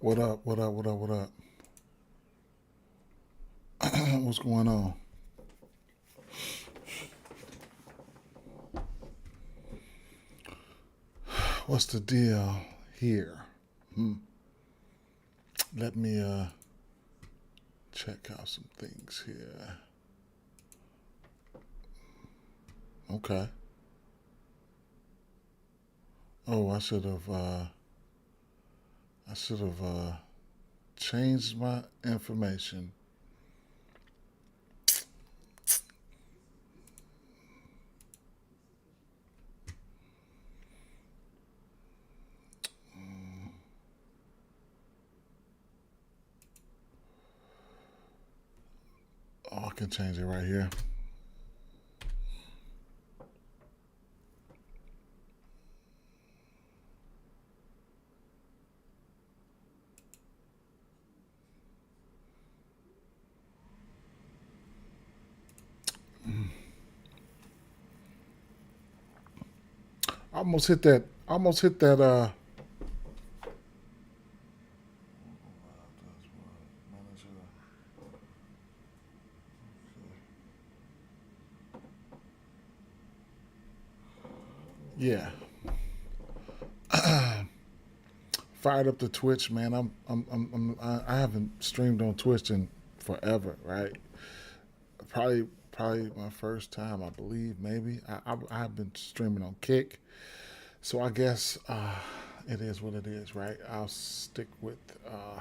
What up? What up? What up? What up? What's going on? What's the deal here? Hmm. Let me check out some things here. Okay. Oh, I should have changed my information. Oh, I can change it right here. Almost hit that. Almost hit that. Yeah. Fired up the Twitch, man. I haven't streamed on Twitch in forever, right? Probably my first time, I believe. Maybe I've been streaming on Kick, so I guess it is what it is, right? I'll stick with uh,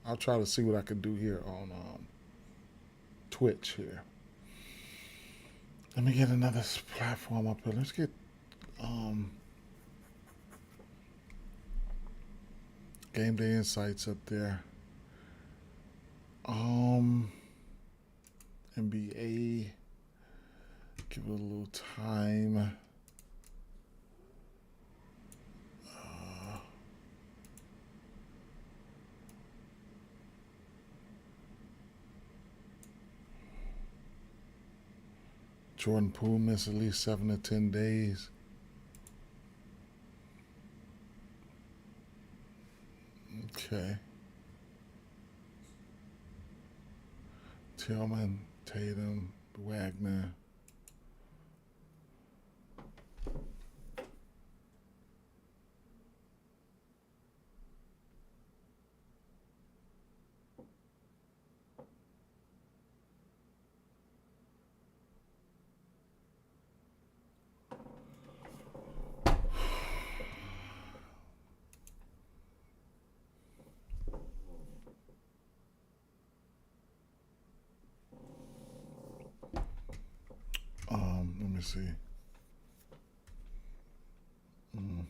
I'll try to see what I can do here on Twitch here. Let me get another platform up here. Let's get um, Game Day Insights up there. Um, NBA. Give it a little time. Jordan Poole missed at least 7 to 10 days. Okay. Tillman, Tatum, Wagner. Let me see. Mm.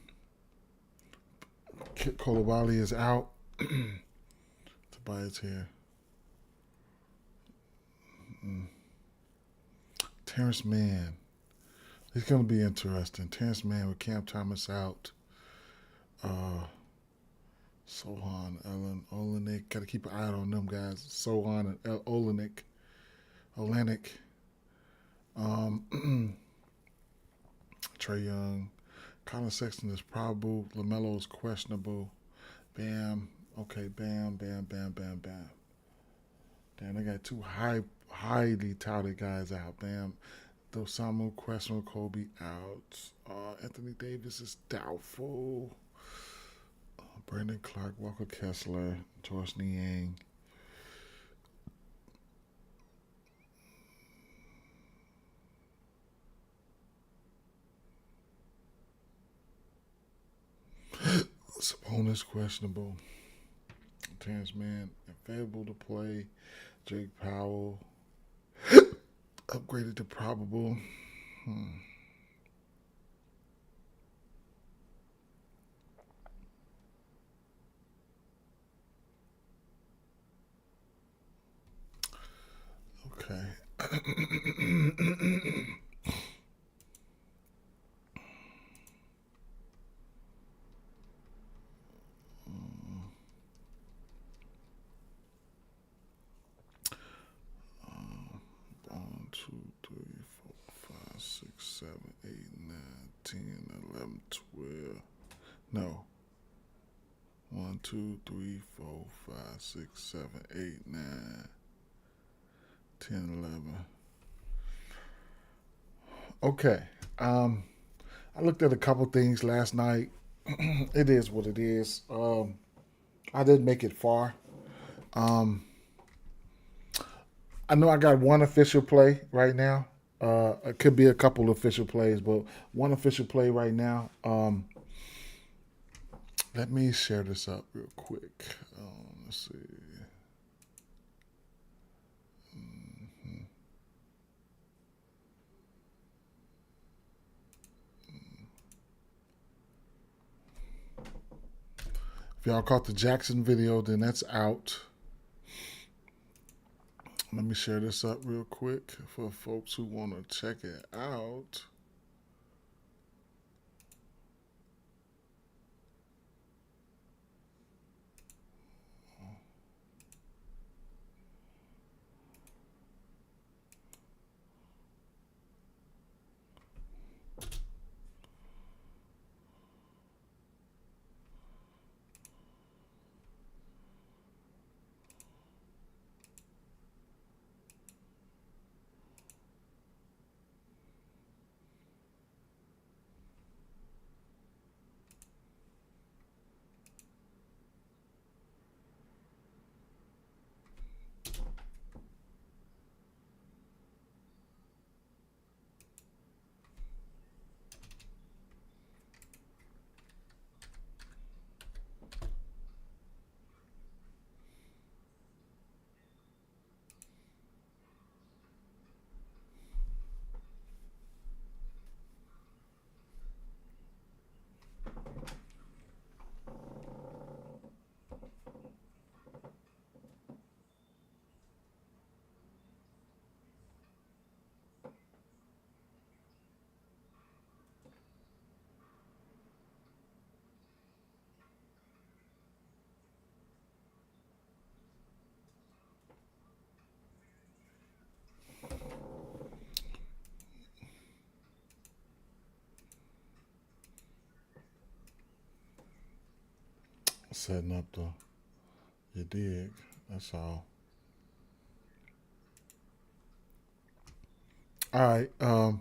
Kolobali is out. Tobias here. Mm. Terrence Mann. It's going to be interesting. Terrence Mann with Cam Thomas out. Uh, Sohan, Ellen, Olenek. Got to keep an eye on them guys. Sohan and Olenek. Olenek. Trey Young. Colin Sexton is probable. LaMelo is questionable. Bam. Okay, bam, bam, bam, bam, bam. Damn, they got two highly touted guys out. Bam. Dosamu questionable. Kobe out. Anthony Davis is doubtful. Brandon Clark, Walker Kessler, George Niang. Sabonis questionable. Terrence Mann available to play. Jake Powell upgraded to probable. Hmm. Okay. One, two, three, four, five, 6, 7, 8, 9, 10, 11, 12. No. 1, 2, 3, 4, 5, 6, 7, 8, 9, 10, 11. Okay. I looked at a couple things last night. It is what it is. I didn't make it far. Um, I know I got one official play right now. It could be a couple official plays, but one official play right now. Let me share this up real quick. Let's see. If y'all caught the Jackson video, then that's out. Let me share this up real quick for folks who want to check it out. Setting up the you dig. That's all. All right. I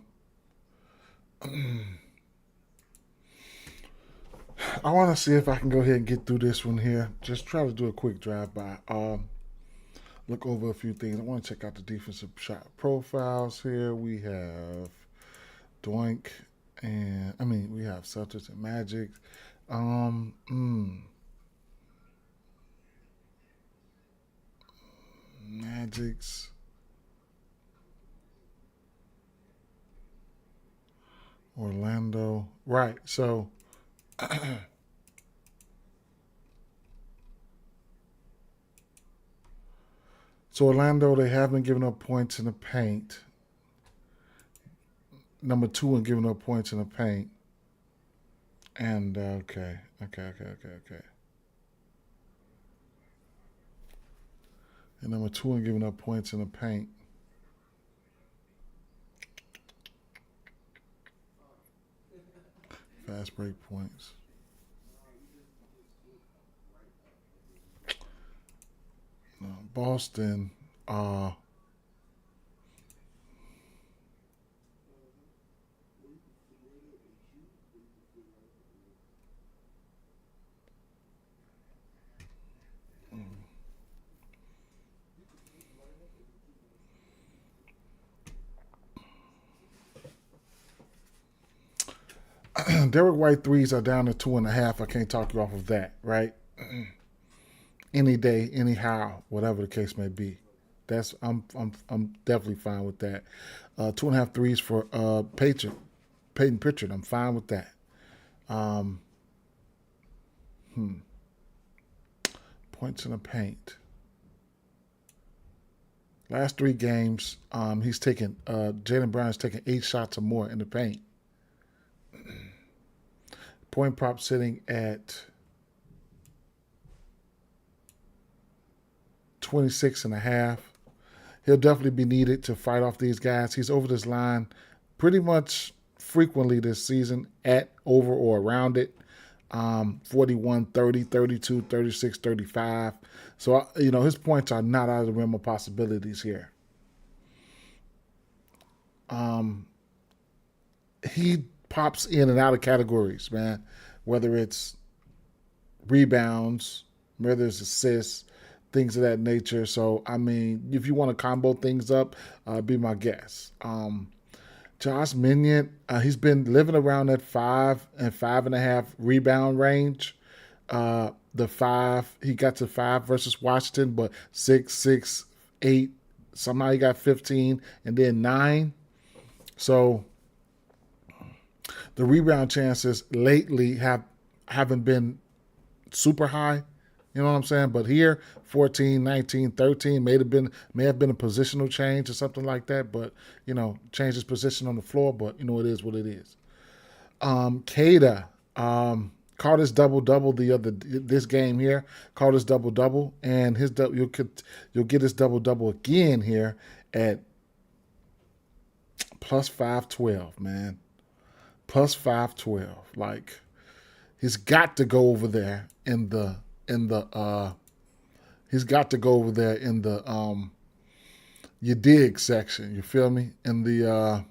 want to see if I can go ahead and get through this one here. Just try to do a quick drive by. Look over a few things. I want to check out the defensive shot profiles here. We have Doink, and we have Celtics and Magic. Magics. Orlando. Right. So so Orlando, they have been giving up points in the paint. Number 2 in giving up points in the paint. And okay. And number 2 in giving up points in the paint. Fast break points. Boston. Derek White threes are down to 2.5. I can't talk you off of that, right? Any day, anyhow, whatever the case may be. I'm definitely fine with that. 2.5 threes for Peyton Pritchard. I'm fine with that. Points in the paint. Last 3 games, he's taken Jaylen Brown's taken 8 shots or more in the paint. Point prop sitting at 26.5. He'll definitely be needed to fight off these guys. He's over this line pretty much frequently this season, at, over, or around it. 41, 30, 32, 36, 35. So, his points are not out of the realm of possibilities here. He pops in and out of categories, man, whether it's rebounds, whether it's assists, things of that nature. So, I mean, if you want to combo things up, be my guest. Josh Minion, he's been living around that 5 and 5.5 rebound range. The 5, he got to 5 versus Washington, but 6, 6, 8, somehow he got 15, and then 9. So the rebound chances lately haven't been super high. You know what I'm saying? But here, 14, 19, 13 may have been a positional change or something like that. But, change his position on the floor. But, it is what it is. Kada caught his double-double this game here. Caught his double-double. And you'll get his double-double again here at plus 512, man. Plus 512. Like, he's got to go over there in the you dig section. You feel me? In the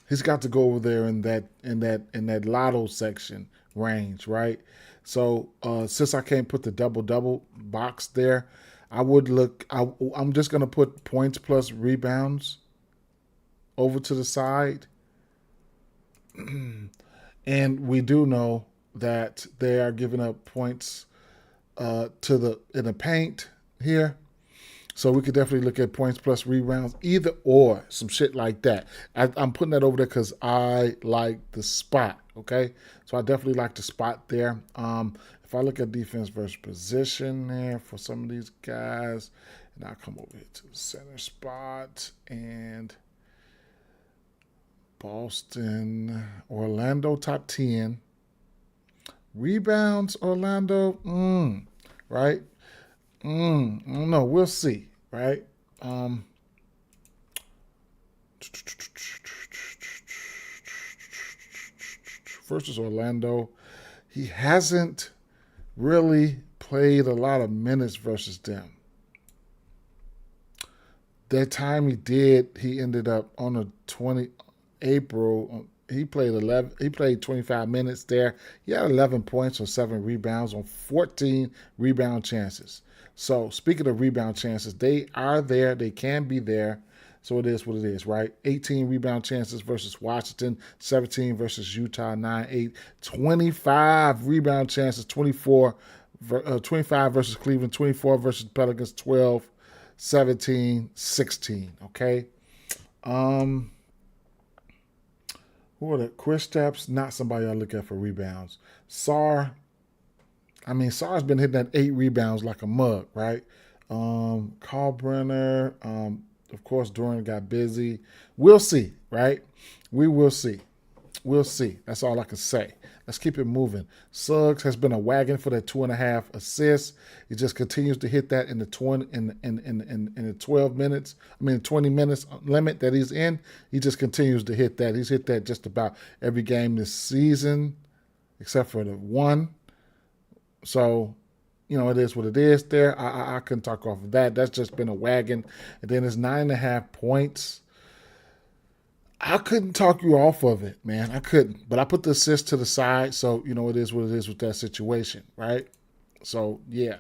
he's got to go over there in that lotto section range, right? So since I can't put the double box there, I would look. I'm just gonna put points plus rebounds over to the side, and we do know that they are giving up points in the paint here. So we could definitely look at points plus rebounds, either or, some shit like that. I'm putting that over there because I like the spot, okay? So I definitely like the spot there. If I look at defense versus position there for some of these guys, and I'll come over here to the center spot, and Boston, Orlando top 10. Rebounds, Orlando, right? I don't know. We'll see, right? Versus Orlando, he hasn't really played a lot of minutes versus them. That time he did, he ended up on a 20 April. He played 25 minutes there. He had 11 points on 7 rebounds on 14 rebound chances. So speaking of rebound chances, they are there. They can be there. So it is what it is, right? 18 rebound chances versus Washington, 17 versus Utah, 9-8. 25 rebound chances, 25 versus Cleveland, 24 versus Pelicans, 12, 17, 16. Okay. Who are the Kristaps? Not somebody I look at for rebounds. Sarr's been hitting that 8 rebounds like a mug, right? Kalkbrenner, of course, Durant got busy. We'll see, right? We will see. We'll see. That's all I can say. Let's keep it moving. Suggs has been a wagon for that 2.5 assists. He just continues to hit that in the 20 in the 12 minutes. 20 minutes limit that he's in. He just continues to hit that. He's hit that just about every game this season, except for the one. So, it is what it is there. I couldn't talk off of that. That's just been a wagon. And then it's 9.5 points. I couldn't talk you off of it, man. I couldn't. But I put the assist to the side, so it is what it is with that situation, right? So yeah.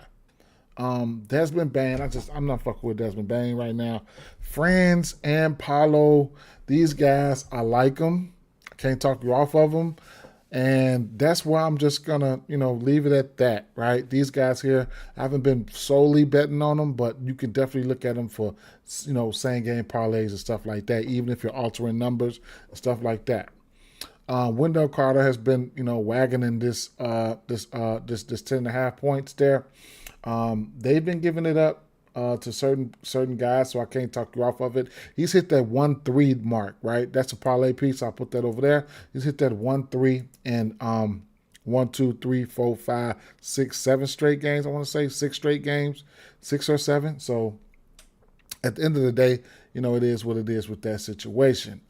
Desmond Bain, I'm not fucking with Desmond Bain right now. Franz and Paulo, these guys, I like them. I can't talk you off of them. And that's why I'm just going to, leave it at that, right? These guys here, I haven't been solely betting on them, but you can definitely look at them for, same game parlays and stuff like that, even if you're altering numbers and stuff like that. Wendell Carter has been, wagging this 10.5 points there. They've been giving it up to certain guys, so I can't talk you off of it. He's hit that 1-3 mark, right? That's a parlay piece. I'll put that over there. He's hit that 1-3 and 1, 2, 3, 4, 5, 6, 7 straight games. I want to say 6 straight games, 6 or 7. So at the end of the day, it is what it is with that situation.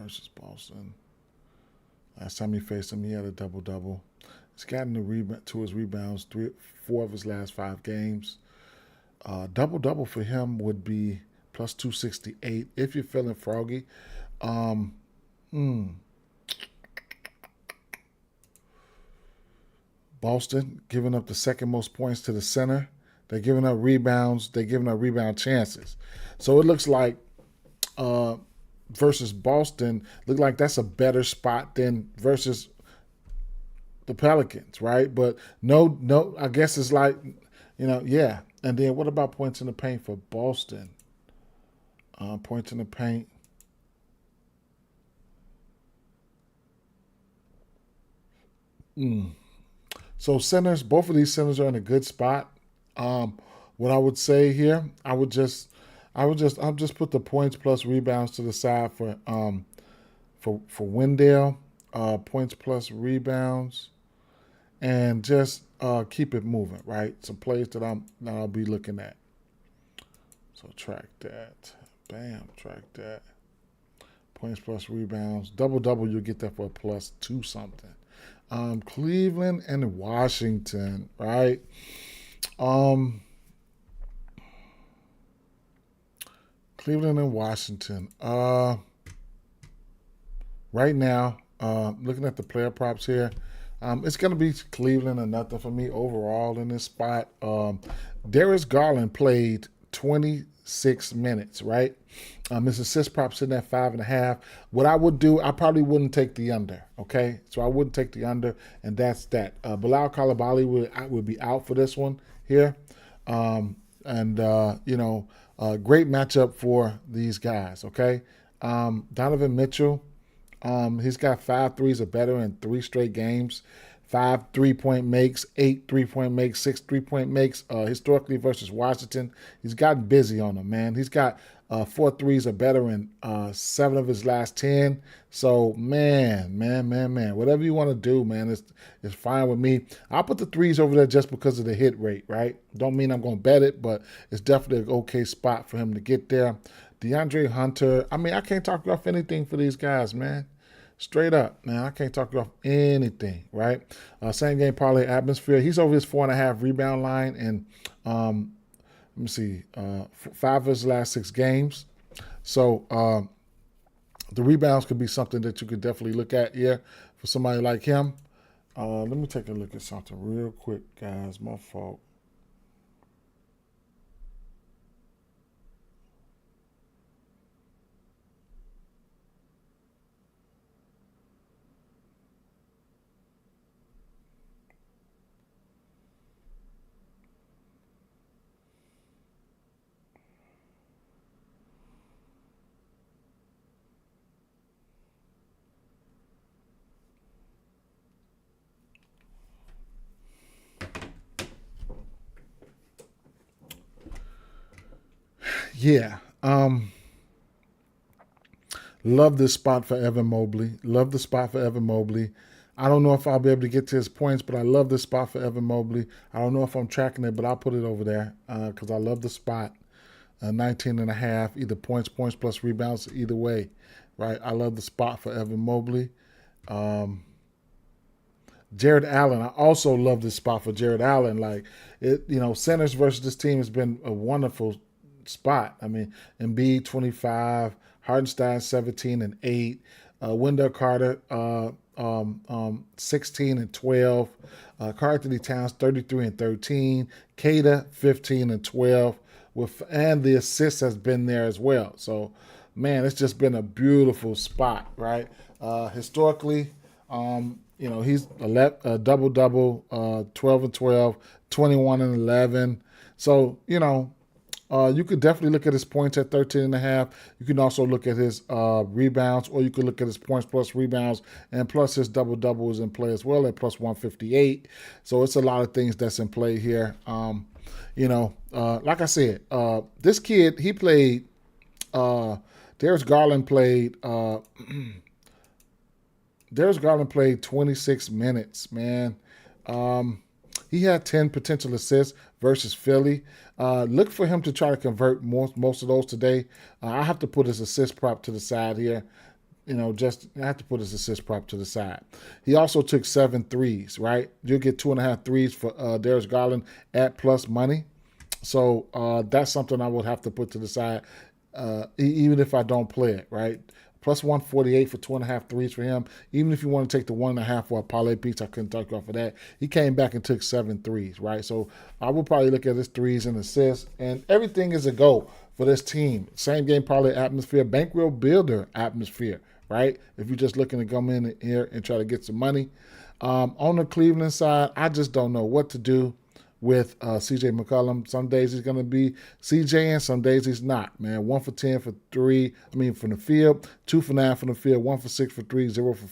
versus Boston. Last time he faced him, he had a double-double. He's gotten to his rebounds 4 of his last 5 games. Double-double for him would be plus 268 if you're feeling froggy. Boston giving up the second most points to the center. They're giving up rebounds. They're giving up rebound chances. So it looks like versus Boston, look like that's a better spot than versus the Pelicans, right? But no, I guess it's like, yeah. And then what about points in the paint for Boston? Points in the paint. So centers, both of these centers are in a good spot. What I would say here, I'll just put the points plus rebounds to the side for Wendell, points plus rebounds, and just keep it moving, right? Some plays that I'll be looking at. So track that, bam, track that. Points plus rebounds, double you'll get that for a plus 2 something. Cleveland and Washington, right? Cleveland and Washington. Right now, looking at the player props here, it's going to be Cleveland or nothing for me overall in this spot. Darius Garland played 26 minutes, right? His assist prop sitting at 5.5. What I would do, I probably wouldn't take the under, okay? So I wouldn't take the under, and that's that. Bilal Coulibaly would be out for this one here. Great matchup for these guys, okay? Donovan Mitchell, he's got 5 threes or better in 3 straight games. 5 3-point makes, 8 3-point makes, 6 3-point makes. Historically versus Washington, he's gotten busy on them, man. He's got 4 threes or better in 7 of his last 10. So, man, whatever you want to do, man, it's fine with me. I'll put the threes over there just because of the hit rate, right? Don't mean I'm going to bet it, but it's definitely an okay spot for him to get there. DeAndre Hunter, I can't talk off anything for these guys, man. Straight up, man, I can't talk you off anything, right? Same game parlay atmosphere. He's over his 4.5 rebound line, and let me see, 5 of his last 6 games. So the rebounds could be something that you could definitely look at here for somebody like him. Let me take a look at something real quick, guys. My fault. Yeah. Love this spot for Evan Mobley. I don't know if I'll be able to get to his points, but I love this spot for Evan Mobley. I don't know if I'm tracking it, but I'll put it over there because I love the spot. 19.5, either points plus rebounds, either way, right? I love the spot for Evan Mobley. Jared Allen, I also love this spot for Jared Allen. Like, centers versus this team has been a wonderful spot. Embiid 25, Hardenstein 17 and 8, Wendell Carter 16 and 12, Karl-Anthony Towns 33 and 13, Kata 15 and 12, and the assist has been there as well. So, man, it's just been a beautiful spot, right? Historically, he's a double-double, 12 and 12, 21 and 11. So, you could definitely look at his points at 13.5. You can also look at his rebounds, or you could look at his points plus rebounds, and plus his double-double is in play as well at plus 158. So it's a lot of things that's in play here. Like I said, this kid, he played, Darius Garland played 26 minutes, man. He had 10 potential assists versus Philly. Look for him to try to convert most of those today. I have to put his assist prop to the side here. just I have to put his assist prop to the side. He also took 7 threes, right? You'll get 2.5 threes for Darius Garland at plus money. So that's something I would have to put to the side, even if I don't play it, right? Plus 148 for 2.5 threes for him. Even if you want to take the 1.5 for a parlay piece, I couldn't talk you off of that. He came back and took 7 threes, right? So I will probably look at his threes and assists, and everything is a go for this team. Same game parlay atmosphere, bankroll builder atmosphere, right? If you're just looking to come in here and try to get some money. On the Cleveland side, I just don't know what to do with CJ McCollum. Some days he's going to be CJ and some days he's not, man. 1 for 10 for 3, from the field, 2 for 9 from the field, 1 for 6 for 3, 0 for,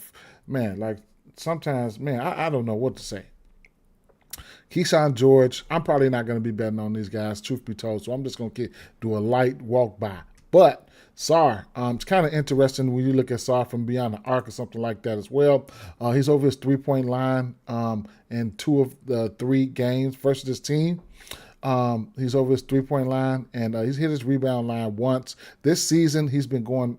man, like sometimes, man, I don't know what to say. Keyshawn George, I'm probably not going to be betting on these guys, truth be told, so I'm just going to do a light walk by. But Sarr, it's kind of interesting when you look at Sarr from beyond the arc or something like that as well. He's over his 3-point line in 2 of the 3 games versus his team. He's over his 3-point line, and he's hit his rebound line once. This season, he's been going,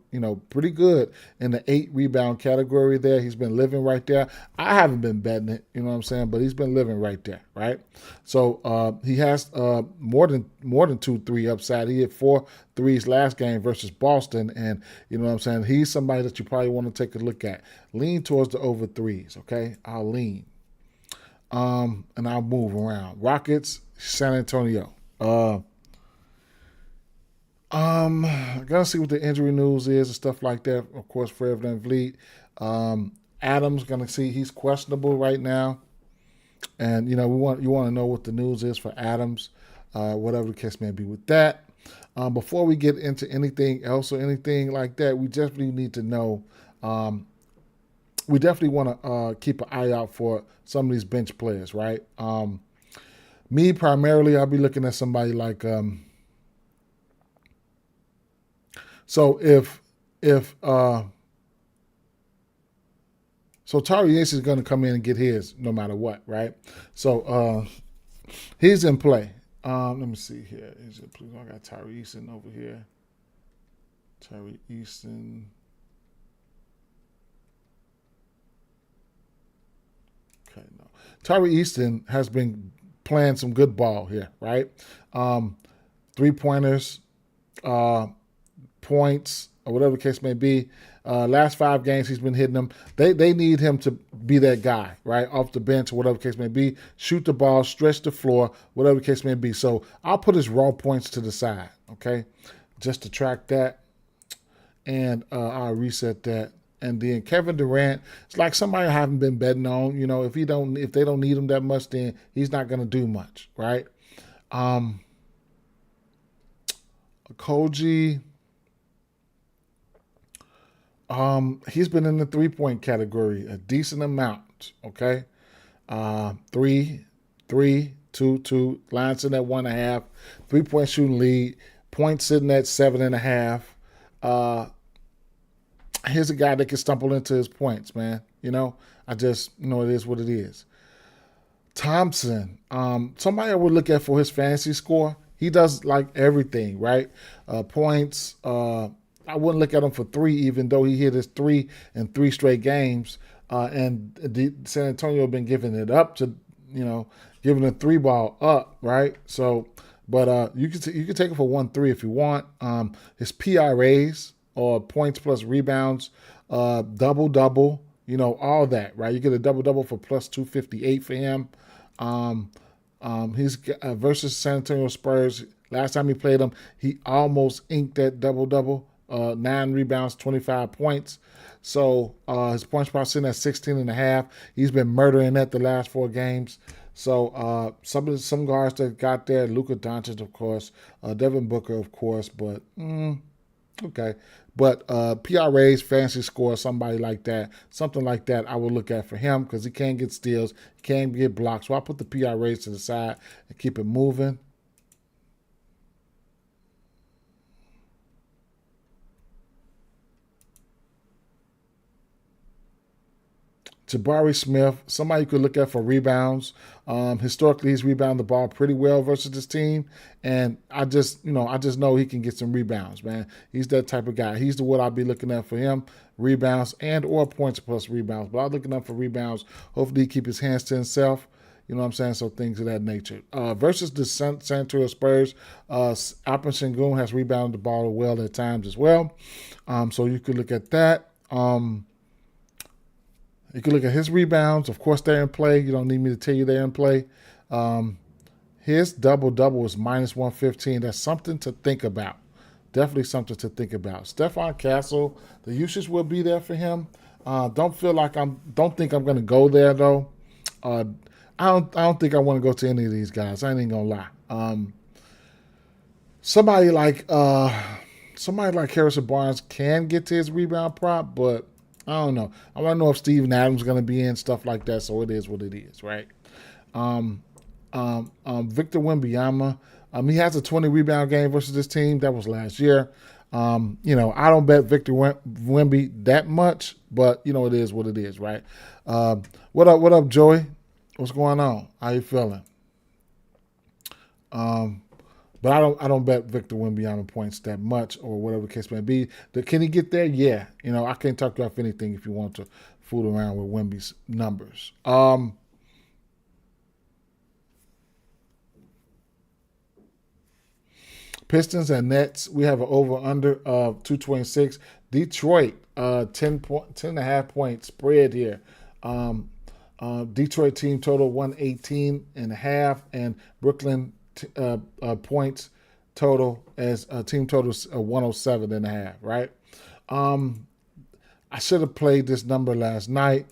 pretty good in the 8 rebound category there. He's been living right there. I haven't been betting it, you know what I'm saying, but he's been living right there, right? So he has more than 2-3 upside. He hit 4 threes last game versus Boston, and you know what I'm saying. He's somebody that you probably want to take a look at. Lean towards the over 3s, okay? I'll lean. And I'll move around. Rockets, San Antonio. I gotta see what the injury news is and stuff like that. Of course, Fred VanVleet. Adams, gonna see he's questionable right now, and you want to know what the news is for Adams, whatever the case may be with that. Before we get into anything else or anything like that, we definitely need to know. We definitely want to keep an eye out for some of these bench players, right? Me primarily, I'll be looking at somebody like so Tyrese is going to come in and get his no matter what, right? So he's in play. Let me see here. I got Tyree Easton over here. Tyree Easton. Okay, no. Tyree Easton has been playing some good ball here, right? 3-pointers, points, or whatever the case may be. Last 5 games he's been hitting them. They need him to be that guy, right? Off the bench, or whatever the case may be. Shoot the ball, stretch the floor, whatever the case may be. So I'll put his raw points to the side, okay? Just to track that. And I'll reset that. And then Kevin Durant, it's like somebody I haven't been betting on. If they don't need him that much, then he's not going to do much, right? Koji, he's been in the 3-point category a decent amount, okay? 3, 2, 2, line sitting at 1.5, 3-point shooting lead, points sitting at 7.5. Here's a guy that can stumble into his points, man. I just, it is what it is. Thompson, somebody I would look at for his fantasy score. He does like everything, right? Points. I wouldn't look at him for 3, even though he hit his 3 in 3 straight games. And San Antonio have been giving it up to, giving the 3 ball up, right? So, but you can take it for 1-3 if you want. His PRAs, or points plus rebounds, double, all that, right? You get a double for plus 258 for him. He's versus San Antonio Spurs. Last time he played them, he almost inked that double, 9 rebounds, 25 points. So his points per sitting at 16.5. He's been murdering that the last 4 games. So some guards that got there, Luka Doncic, of course, Devin Booker, of course, but okay. But PRA's fantasy score, somebody like that, something like that, I will look at for him because he can get steals, he can get blocks. So I'll put the PRA's to the side and keep it moving. Jabari Smith, somebody you could look at for rebounds. Historically, he's rebounded the ball pretty well versus this team, and I just know he can get some rebounds, man. He's that type of guy. He's the what I'll be looking at for him: rebounds and or points plus rebounds. But I'm looking up for rebounds. Hopefully, he keep his hands to himself. You know what I'm saying? So things of that nature. Versus the San Antonio Spurs, Alperen Sengun has rebounded the ball well at times as well. So you could look at that. You can look at his rebounds. Of course, they're in play. You don't need me to tell you they're in play. His double-double is minus 115. That's something to think about. Definitely something to think about. Stephon Castle, the usage will be there for him. Don't think I'm going to go there though. I don't think I want to go to any of these guys. I ain't gonna lie. Somebody like Harrison Barnes can get to his rebound prop, but I don't know. I want to know if Steven Adams is going to be in, stuff like that. So it is what it is, right? Victor Wembanyama, he has a 20 rebound game versus this team. That was last year. I don't bet Victor Wemby that much, but it is what it is, right? What up, Joey? What's going on? How you feeling? But I don't bet Victor Wembanyama points that much or whatever the case may be. Can he get there? Yeah. I can't talk you off anything if you want to fool around with Wemby's numbers. Pistons and Nets, we have an over-under of 226. Detroit, 10.5 point spread here. Detroit team total 118.5, and Brooklyn points total as team total 107.5. Right? I should have played this number last night.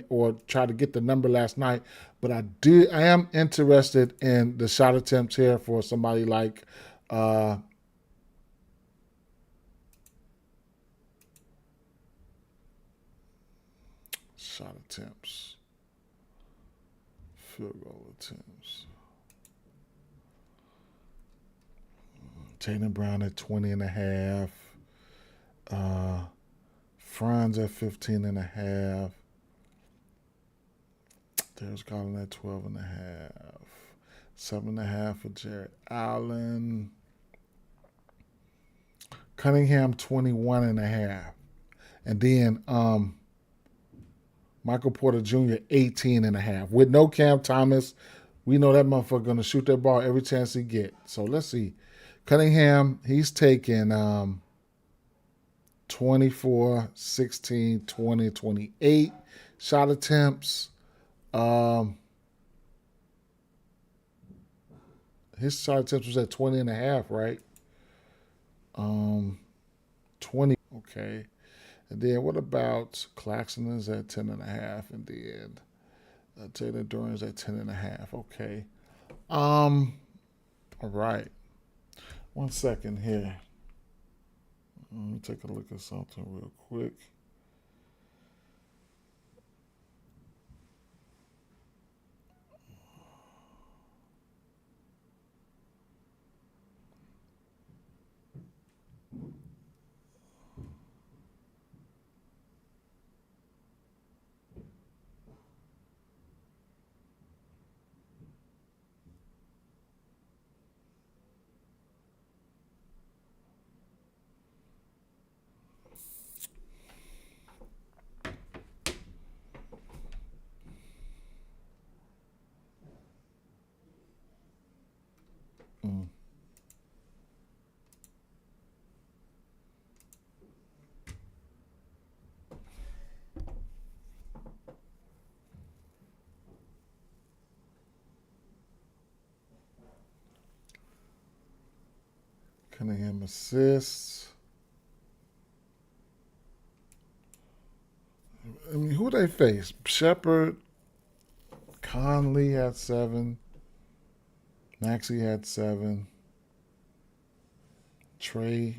Or try to get the number last night, but I am interested in the shot attempts here for somebody like shot attempts, field goal attempts. Tatum Brown at 20.5. Franz at 15.5. There's Garland at 12.5. 7.5 for Jared Allen. Cunningham 21.5. And then Michael Porter Jr. 18.5. With no Cam Thomas, we know that motherfucker gonna shoot that ball every chance he get. So let's see. Cunningham, he's taking 24, 16, 20, 28 shot attempts. His shot attempts was at 20.5, right? 20. Okay. And then what about Claxton is at 10.5, and then Taylor Duran's at 10.5. Okay. All right. 1 second here. Let me take a look at something real quick. Cunningham assists. Who they face? Shepard, Conley had 7. Maxey had 7. Trey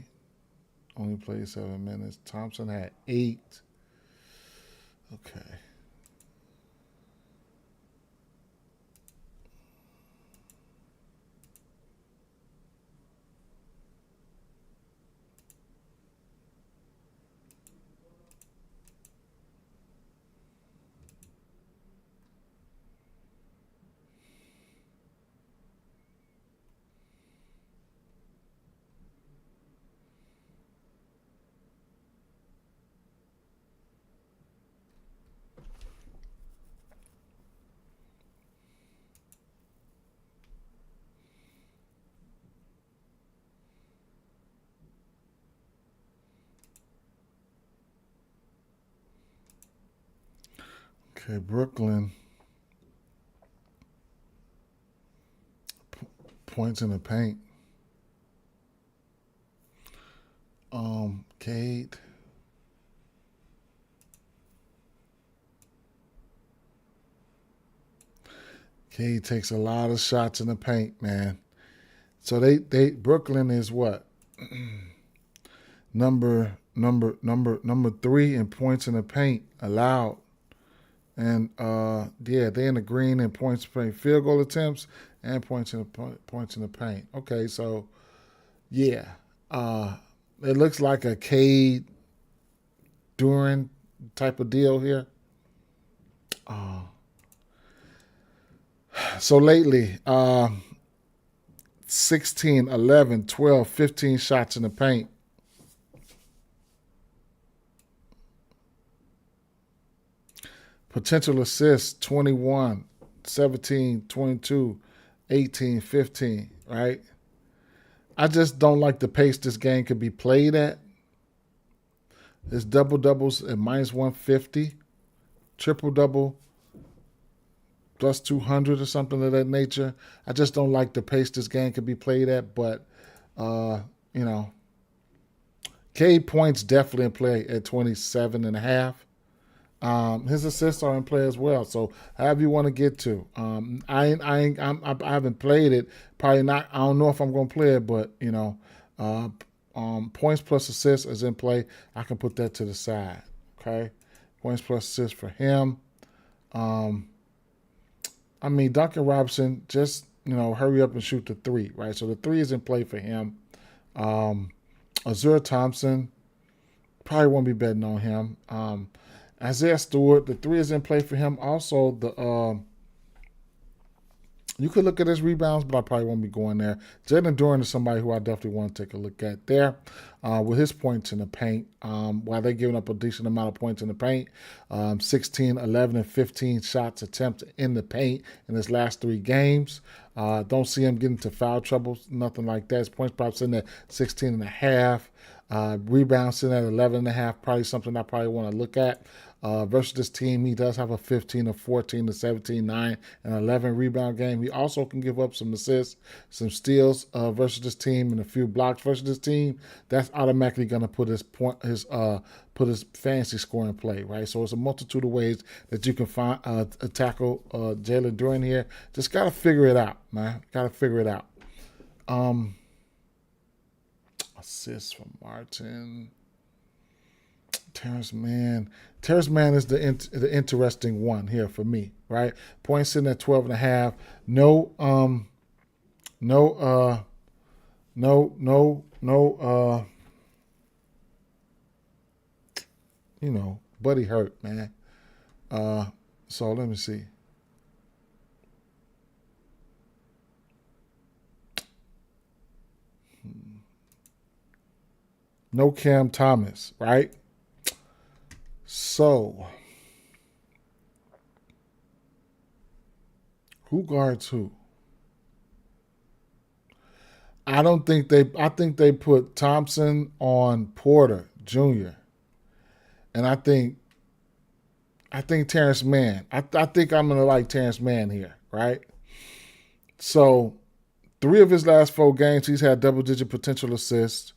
only played 7 minutes. Thompson had 8. Okay. Okay, Brooklyn. Points in the paint. Cade. Cade takes a lot of shots in the paint, man. So they Brooklyn is what? number 3 in points in the paint allowed. And yeah, they in the green in points per paint, field goal attempts and points in the paint. Okay, so yeah. It looks like a Cade Duran type of deal here. So lately, 16, 11, 12, 15 shots in the paint. Potential assists, 21, 17, 22, 18, 15, right? I just don't like the pace this game could be played at. There's double-doubles at minus 150, triple-double plus 200 or something of that nature. I just don't like the pace this game could be played at, but, you know, K points definitely in play at 27.5. His assists are in play as well. So however you want to get to. I haven't played it. Probably not. I don't know if I'm going to play it, but you know, points plus assists is in play. I can put that to the side. Okay, points plus assists for him. I mean, Duncan Robinson, just hurry up and shoot the 3, right? So the 3 is in play for him. Azure Thompson, probably won't be betting on him. Isaiah Stewart, the 3 is in play for him. Also, you could look at his rebounds, but I probably won't be going there. Jalen Duran is somebody who I definitely want to take a look at there with his points in the paint. While they're giving up a decent amount of points in the paint, 16, 11, and 15 shots attempts in the paint in his last 3 games. Don't see him getting into foul trouble, nothing like that. His points probably sitting at 16.5. Rebounds sitting at 11.5, probably something I probably want to look at. Versus this team, he does have a 15 to 14 to 17, 9, and 11 rebound game. He also can give up some assists, some steals versus this team, and a few blocks versus this team. That's automatically going to put his fantasy score in play, right? So it's a multitude of ways that you can tackle Jalen Duran here. Just got to figure it out, man. Got to figure it out. Assists from Martin. Terrence Mann is the interesting one here for me, right? Points sitting at 12.5. No, Buddy hurt, man. So let me see. No Cam Thomas, right? So, who guards who? I think they put Thompson on Porter Jr. And I think Terrence Mann. I think I'm gonna like Terrence Mann here, right? So 3 of his last 4 games, he's had double-digit potential assists.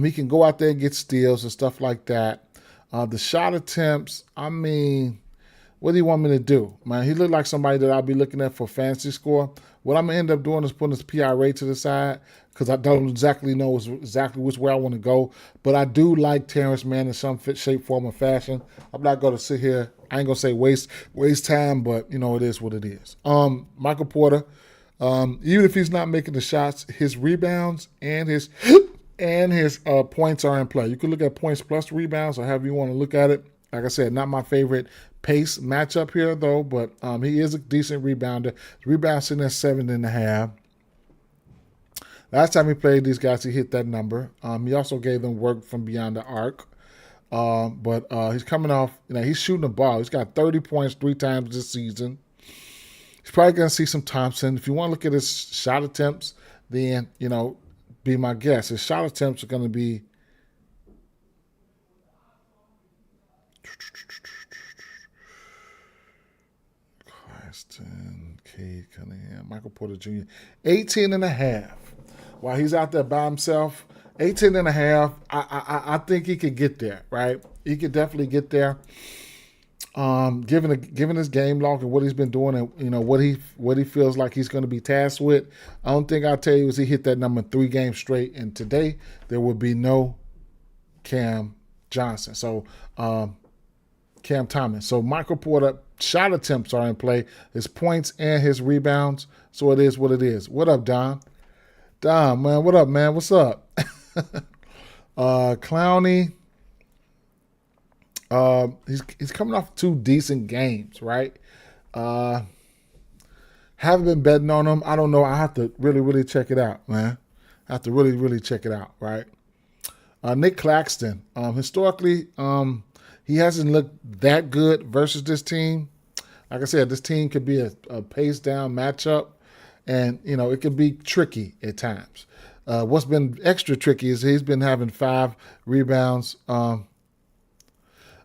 He can go out there and get steals and stuff like that. The shot attempts, I mean, what do you want me to do? Man, he looked like somebody that I'll be looking at for fantasy score. What I'm going to end up doing is putting his PRA to the side because I don't exactly know exactly which way I want to go. But I do like Terrence Mann in some shape, form, or fashion. I'm not going to sit here. I ain't going to say waste time, but, it is what it is. Michael Porter, even if he's not making the shots, his rebounds and his points are in play. You can look at points plus rebounds or however you want to look at it. Like I said, not my favorite pace matchup here, though, but he is a decent rebounder. Rebound sitting at 7.5. Last time he played these guys, he hit that number. He also gave them work from beyond the arc. But he's coming off, he's shooting the ball. He's got 30 points 3 times this season. He's probably going to see some Thompson. If you want to look at his shot attempts, then, be my guess. His shot attempts are going to be Claxton, Cade Cunningham, Michael Porter Jr. 18.5. While he's out there by himself, 18.5. I think he could get there, right? He could definitely get there. Given his game log and what he's been doing, and what he feels like he's going to be tasked with, I don't think I'll tell you is he hit that number 3 games straight. And today there will be no Cam Johnson, so Cam Thomas. So Michael Porter shot attempts are in play, his points and his rebounds. So it is what it is. What up, Don? Don, man, what up, man? What's up? Clowney. He's coming off 2 decent games, right? Haven't been betting on him. I don't know. I have to really check it out, man. I have to really check it out, right? Nick Claxton. Historically, he hasn't looked that good versus this team. Like I said, this team could be a pace down matchup, and it can be tricky at times. What's been extra tricky is he's been having 5 rebounds. It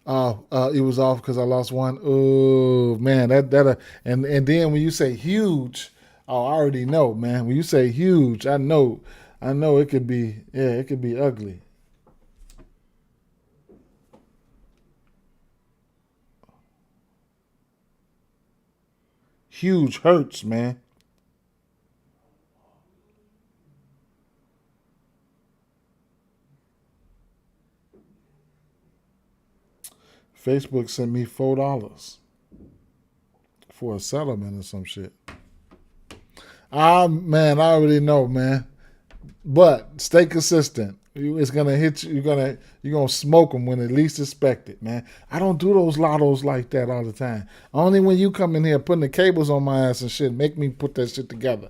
was off because I lost one. Oh man, and then when you say huge, I already know, man. When you say huge, I know it could be ugly. Huge hurts, man. Facebook sent me $4 for a settlement or some shit. Man, I already know, man. But stay consistent. It's gonna hit you. You're gonna smoke them when at least expected, man. I don't do those lottos like that all the time. Only when you come in here putting the cables on my ass and shit, make me put that shit together.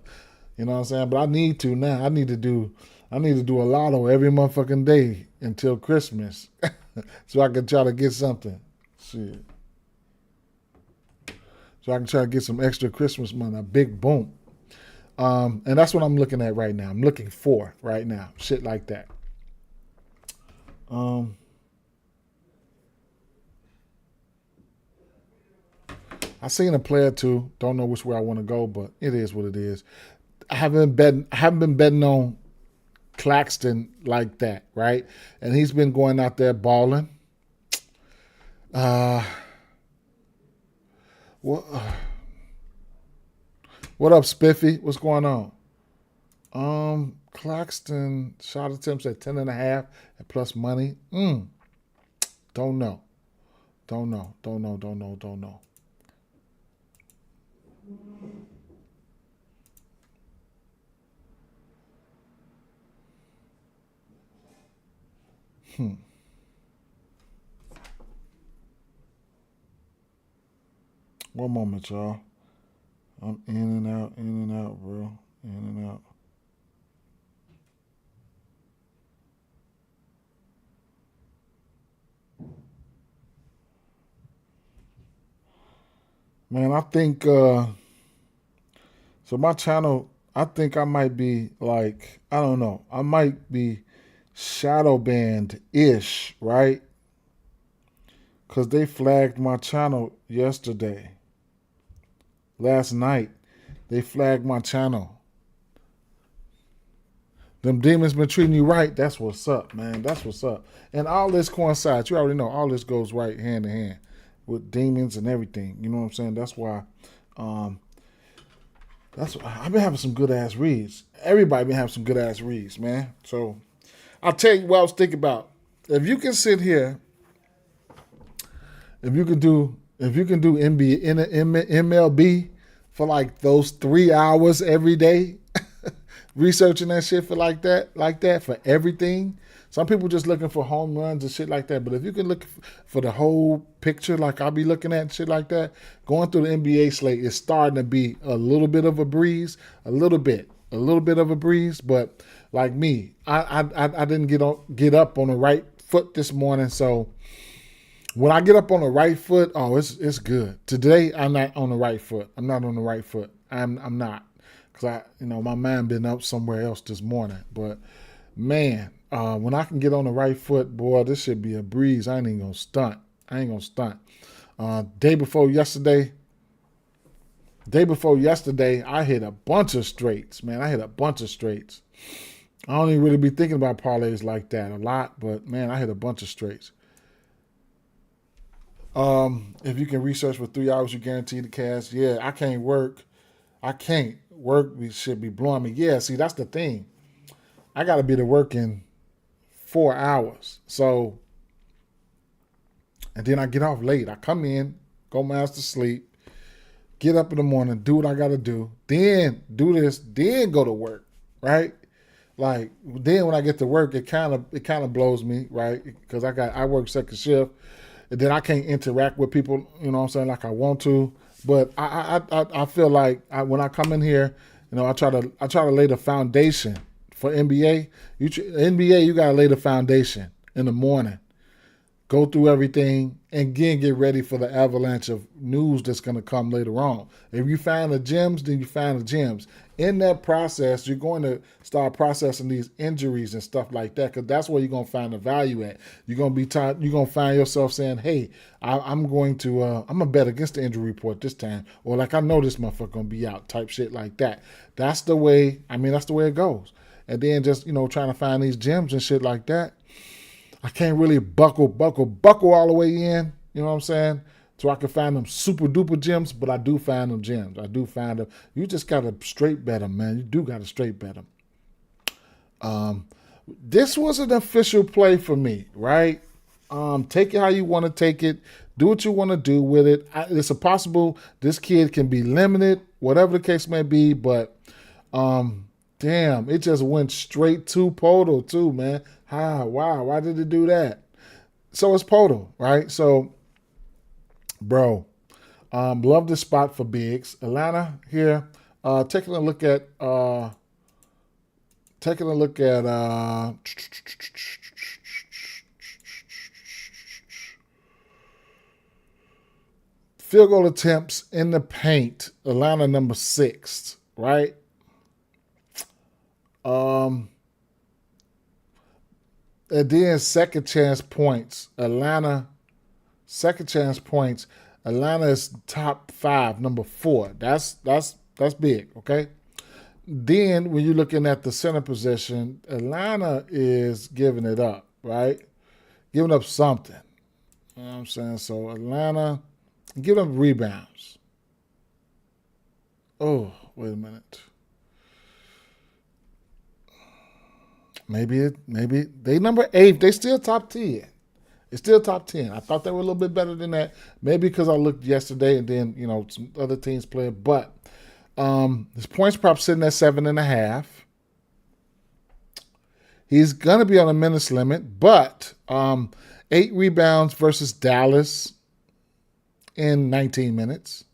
You know what I'm saying? But I need to now. I need to do a lotto every motherfucking day until Christmas, so I can try to get something. Shit. So I can try to get some extra Christmas money. A big boom. And that's what I'm looking at right now. I'm looking for right now. Shit like that. I seen a player too. Don't know which way I want to go, but it is what it is. I haven't been betting on Claxton like that, right? And he's been going out there balling. What up, Spiffy? What's going on? Claxton shot attempts at 10.5 and plus money. Don't know. One moment, y'all. I'm in and out, bro. In and out. Man, I think so my channel, I think I might be like, I don't know. I might be shadow banned-ish, right? Because they flagged my channel yesterday. Last night, they flagged my channel. Them demons been treating you right. That's what's up, man. That's what's up. And all this coincides. You already know all this goes right hand in hand with demons and everything. You know what I'm saying? That's why I've been having some good ass reads. Everybody been having some good ass reads, man. So I'll tell you what I was thinking about. If you can sit here, if you can do NBA, MLB for like those 3 hours every day, researching that shit for like that for everything. Some people just looking for home runs and shit like that. But if you can look for the whole picture, like I'll be looking at and shit like that, going through the NBA slate is starting to be a little bit of a breeze, a little bit of a breeze. But like me, I didn't get up on the right foot this morning, so. When I get up on the right foot, it's good. Today, I'm not on the right foot. I'm not on the right foot. I'm not. Because my mind been up somewhere else this morning. But, man, when I can get on the right foot, boy, this should be a breeze. I ain't even going to stunt. Day before yesterday, Day before yesterday, I hit a bunch of straights, man. I hit a bunch of straights. I don't even really be thinking about parlays like that a lot, but man, I hit a bunch of straights. If you can research for 3 hours, you guarantee the cash. Yeah, I can't work. I can't work. We should be blowing me. Yeah, see, that's the thing. I got to be to work in 4 hours. So, and then I get off late. I come in, go my ass to sleep, get up in the morning, do what I got to do, then do this, then go to work, right? Like then when I get to work, it kind of blows me, right? Because I work second shift, and then I can't interact with people, you know what I'm saying, like I want to. But I feel like when I come in here, I try to lay the foundation for NBA. NBA, you gotta lay the foundation in the morning, go through everything, and then get ready for the avalanche of news that's going to come later on. If you find the gems, then you find the gems. In that process, you're going to start processing these injuries and stuff like that, because that's where you're going to find the value at. You're going to be taught. You're going to find yourself saying, "Hey, I'm gonna bet against the injury report this time," or like, "I know this motherfucker gonna be out," type shit like that. That's the way. I mean, that's the way it goes. And then just trying to find these gems and shit like that. I can't really buckle all the way in, you know what I'm saying? So I can find them super duper gems, but I do find them gems. I do find them. You just got to straight bet them, man. You do got to straight bet them. This was an official play for me, right? Take it how you want to take it. Do what you want to do with it. It's a possible this kid can be limited, whatever the case may be, but damn, it just went straight to Poto too, man. Wow, why did it do that? So it's Poto, right? So, bro, love this spot for bigs. Atlanta here, taking a look at field goal attempts in the paint. Atlanta number 6, right? And then second chance points. Second chance points. Atlanta is top 5, number 4. That's big, okay? Then when you're looking at the center position, Atlanta is giving it up, right? Giving up something. You know what I'm saying? So Atlanta giving up rebounds. Oh, wait a minute. Maybe they number 8. They still top 10. It's still top 10. I thought they were a little bit better than that. Maybe because I looked yesterday and then some other teams playing. But his points prop sitting at 7.5. He's gonna be on a minutes limit, but 8 rebounds versus Dallas in 19 minutes.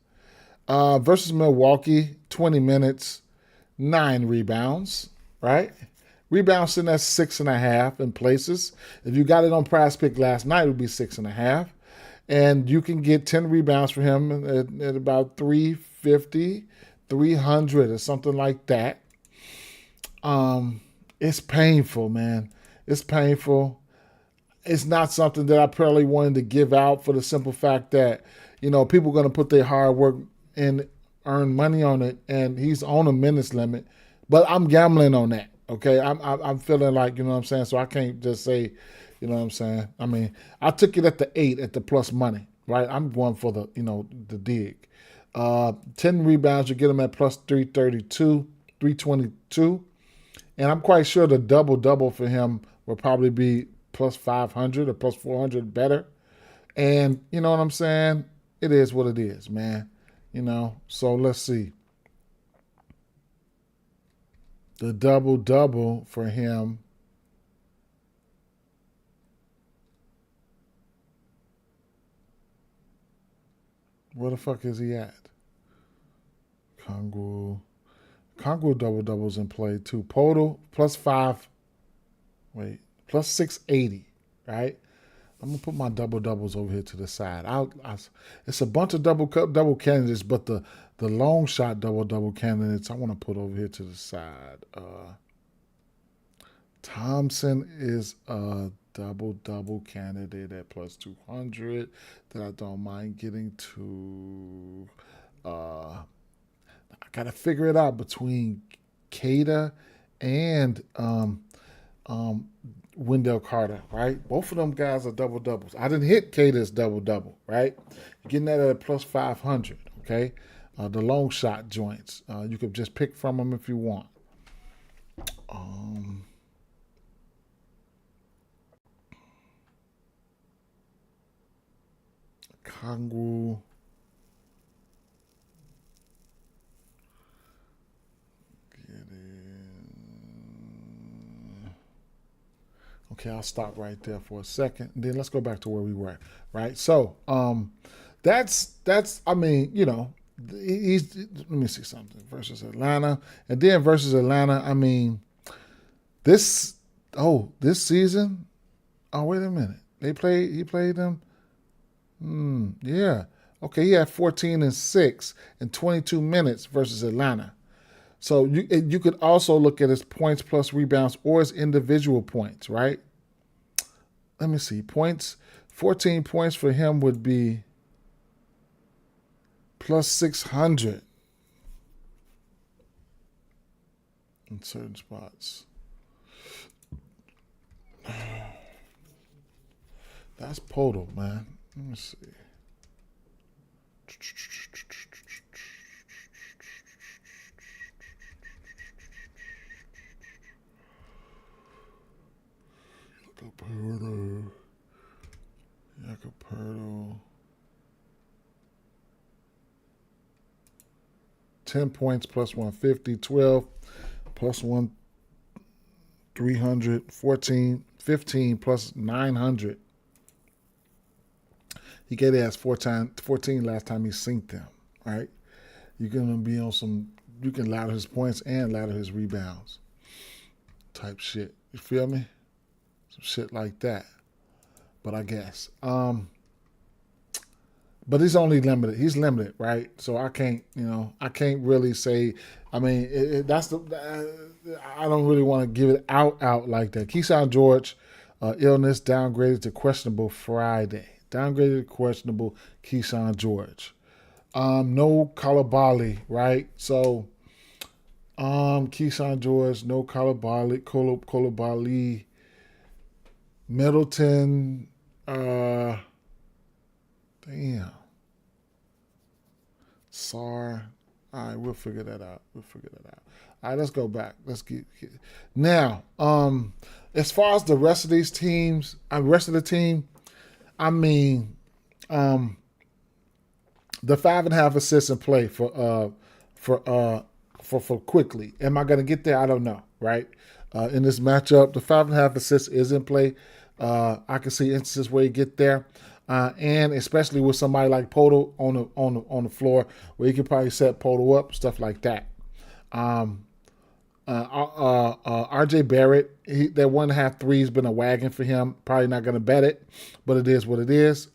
Versus Milwaukee, 20 minutes, 9 rebounds. Right. Rebounds sitting at 6.5 in places. If you got it on Prize Pick last night, it would be 6.5. And you can get 10 rebounds for him at about 350, 300 or something like that. It's painful, man. It's painful. It's not something that I probably wanted to give out for the simple fact that, people are going to put their hard work and earn money on it. And he's on a minutes limit. But I'm gambling on that. Okay, I'm feeling like, you know what I'm saying? So I can't just say, you know what I'm saying? I mean, I took it at the 8 at the plus money, right? I'm going for the dig. 10 rebounds, you get them at plus 332, 322. And I'm quite sure the double for him will probably be plus 500 or plus 400 better. And you know what I'm saying? It is what it is, man. So let's see. The double for him. Where the fuck is he at? Congo doubles in play too. Poto plus 5. Wait, plus 680. Right. I'm gonna put my doubles over here to the side. It's a bunch of double candidates, but the long shot double candidates I want to put over here to the side. Thompson is a double candidate at plus 200 that I don't mind getting to. I got to figure it out between Kada and Wendell Carter, right? Both of them guys are double doubles. I didn't hit Kada's double double, right? You're getting that at plus 500, okay? The long shot joints. You could just pick from them if you want. Kangwoo. Okay, I'll stop right there for a second. And then let's go back to where we were, right? So, that's I mean, you know, he's let me see something versus Atlanta, and then versus Atlanta. I mean, this season. Oh, wait a minute. He played them. Yeah. Okay, he had 14 and 6 in 22 minutes versus Atlanta. So you could also look at his points plus rebounds or his individual points, right? Let me see. Points, 14 points for him would be plus 600 in certain spots. That's Podol, man. Let me see. Jacoperto. 10 points plus 150, 12 plus 300, 14, 15 plus 900. He gave his 14 last time he synced them, right? You're going to be on some, you can ladder his points and ladder his rebounds type shit. You feel me? Some shit like that. But I guess. But he's only limited. He's limited, right? So I can't really say. I mean, I don't really want to give it out like that. Keyshawn George, illness downgraded to questionable Friday. Downgraded to questionable Keyshawn George. No Kalabali, right? So, Keyshawn George, no Kalabali, Middleton, damn. SAR. All right, we'll figure that out. All right, let's go back. Let's get now. As far as the rest of these teams, rest of the team, I mean, the 5.5 assists in play for quickly. Am I going to get there? I don't know. Right. In this matchup, the 5.5 assists is in play. I can see instances where you get there. And especially with somebody like Podol on the floor, where you can probably set Podol up, stuff like that. RJ Barrett, that 1.5 3 has been a wagon for him. Probably not going to bet it, but it is what it is.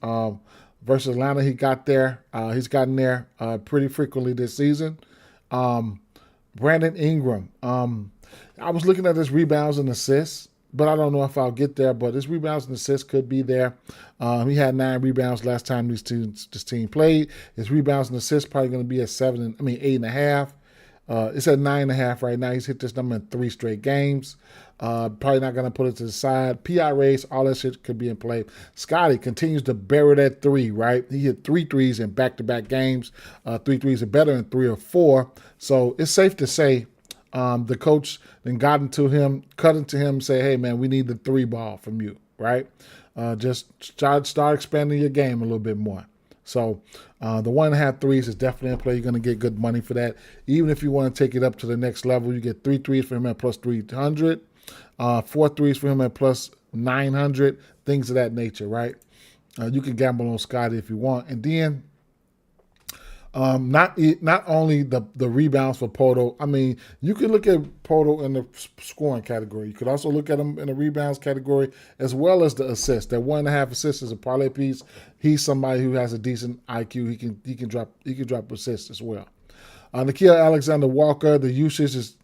Versus Atlanta, he got there. He's gotten there pretty frequently this season. Brandon Ingram. I was looking at his rebounds and assists, but I don't know if I'll get there. But his rebounds and assists could be there. He had 9 rebounds last time this team played. His rebounds and assists probably going to be at 8.5. It's at 9.5 right now. He's hit this number in 3 straight games. Probably not going to put it to the side. PRAs, all that shit could be in play. Scotty continues to bury that 3, right? He hit 3 threes in back-to-back games. 3 threes are better than 3 or 4. So it's safe to say the coach then got into him, cut into him, say, hey, man, we need the 3 ball from you, right? Just start expanding your game a little bit more. So the 1.5 threes is definitely in play. You're going to get good money for that. Even if you want to take it up to the next level, you get 3 threes for him at plus 300, 4 threes for him at plus 900, things of that nature, right? You can gamble on Scotty if you want. And then not only the rebounds for Podol. I mean, you could look at Podol in the scoring category. You could also look at him in the rebounds category as well as the assists. That 1.5 assists is a parlay piece. He's somebody who has a decent IQ. He can drop assists as well. Nickeil Alexander-Walker, the usage is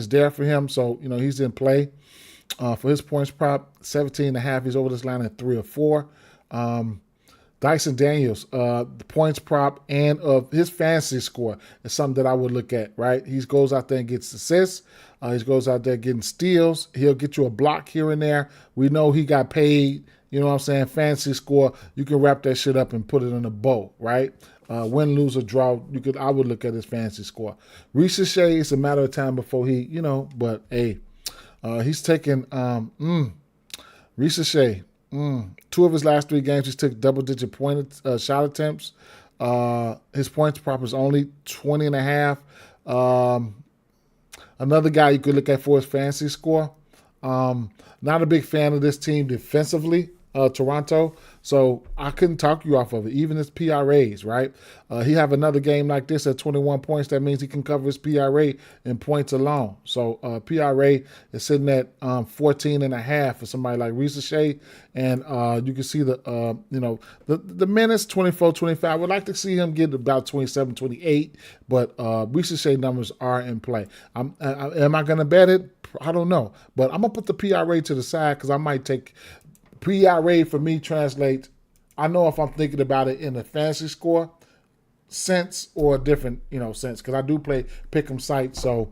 there for him, so he's in play. For his points prop, 17.5. He's over this line at 3 or 4. Dyson Daniels, the points prop and of his fantasy score is something that I would look at, right? He goes out there and gets assists. He goes out there getting steals. He'll get you a block here and there. We know he got paid. You know what I'm saying? Fantasy score. You can wrap that shit up and put it in a bow, right? Win, lose, or draw. I would look at his fantasy score. Reese Shea, it's a matter of time before he, but hey, he's taking Reese Shea. 2 of his last 3 games, he's took double-digit point shot attempts. His points prop is only 20.5. Another guy you could look at for his fantasy score. Not a big fan of this team defensively, Toronto. So I couldn't talk you off of it. Even his PRAs, right? He have another game like this at 21 points. That means he can cover his PRA in points alone. So PRA is sitting at 14.5 for somebody like Reese Shea. And you can see the minutes, 24, 25. I would like to see him get about 27, 28. But Reese Shea numbers are in play. Am I going to bet it? I don't know. But I'm going to put the PRA to the side because I might take PRA for me translates. I know if I'm thinking about it in a fantasy score sense or a different, sense, because I do play pick'em sites, so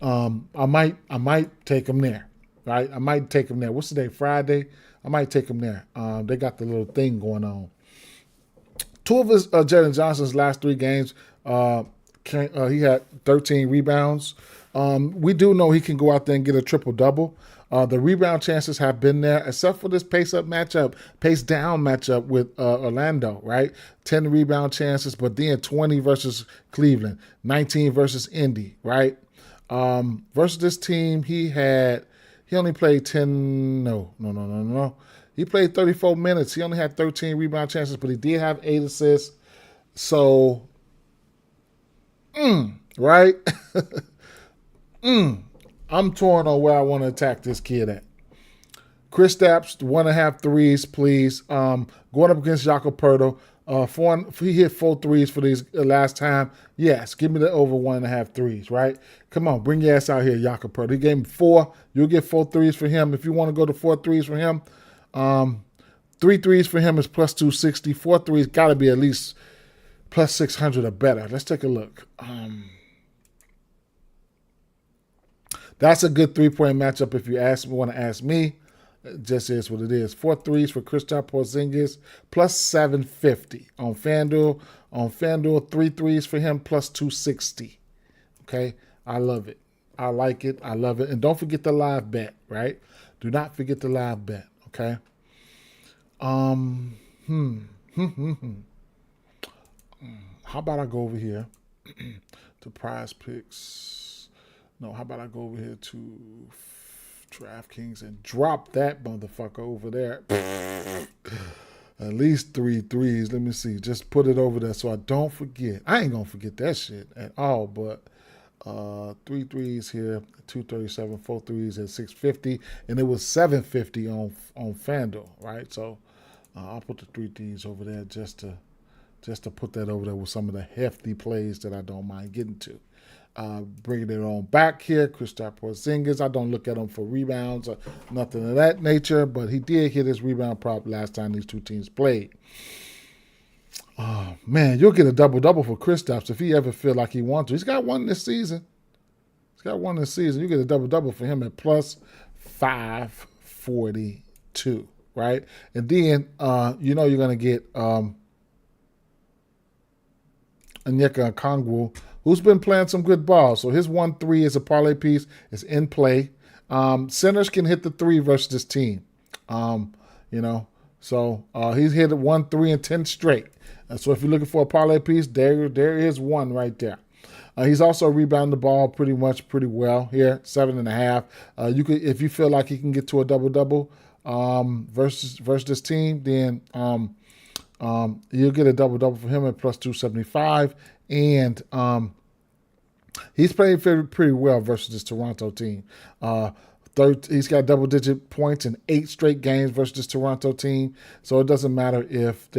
I might take them there, right? I might take them there. What's the day? Friday. I might take them there. They got the little thing going on. 2 of his Jalen Johnson's last 3 games, he had 13 rebounds. We do know he can go out there and get a triple-double. The rebound chances have been there, except for this pace-down matchup with Orlando, right? 10 rebound chances, but then 20 versus Cleveland, 19 versus Indy, right? Versus this team, he only played 10, no. He played 34 minutes. He only had 13 rebound chances, but he did have 8 assists. So, right? I'm torn on where I want to attack this kid at. Kristaps, 1.5 threes, please. Going up against Jakob Poeltl. He hit 4 threes for these last time. Yes, give me the over 1.5 threes, right? Come on, bring your ass out here, Jakob Poeltl. He gave him 4. You'll get 4 threes for him. If you want to go to 4 threes for him, 3 threes for him is plus 260. 4 threes got to be at least plus 600 or better. Let's take a look. That's a good 3-point matchup if you want to ask me. It just is what it is. 4 threes for Kristaps Porzingis, plus 750 on FanDuel. On FanDuel, 3 threes for him, plus 260. Okay, I love it. I like it. I love it. And don't forget the live bet, right? Do not forget the live bet. Okay. How about I go over here to Prize Picks? No, how about I go over here to DraftKings and drop that motherfucker over there. At least 3 threes. Let me see. Just put it over there so I don't forget. I ain't going to forget that shit at all, but 3 threes here, 237, 4 threes at 650, and it was 750 on FanDuel, right? So I'll put the 3 threes over there just to put that over there with some of the hefty plays that I don't mind getting to. Bringing it on back here, Kristaps Porzingis. I don't look at him for rebounds or nothing of that nature, but he did hit his rebound prop last time these 2 teams played. Oh, man, you'll get a double-double for Kristaps if he ever feel like he wants to. He's got 1 this season. You get a double-double for him at plus 542, right? And then, you're going to get Onyeka Okongwu, who's been playing some good ball. So his 1-3 is a parlay piece. It's in play. Centers can hit the 3 versus this team. So he's hit 1, 3, and 10 straight. So if you're looking for a parlay piece, there is one right there. He's also rebounding the ball pretty well here, 7.5. You could, if you feel like he can get to a double-double versus this team, then you'll get a double-double for him at plus 275. And he's playing pretty well versus this Toronto team. He's got double-digit points in 8 straight games versus this Toronto team. So it doesn't matter if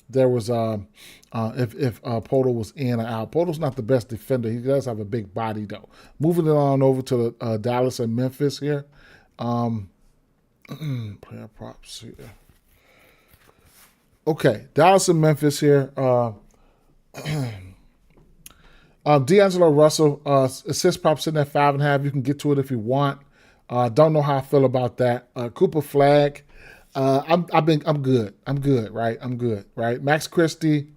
if Poeltl was in or out. Poeltl's not the best defender. He does have a big body though. Moving it on over to Dallas and Memphis here. Player props here. Okay, Dallas and Memphis here. D'Angelo Russell, assist prop sitting at 5.5. You can get to it if you want. Don't know how I feel about that. Cooper Flag. I'm good. I'm good, right? I'm good, right? Max Christie.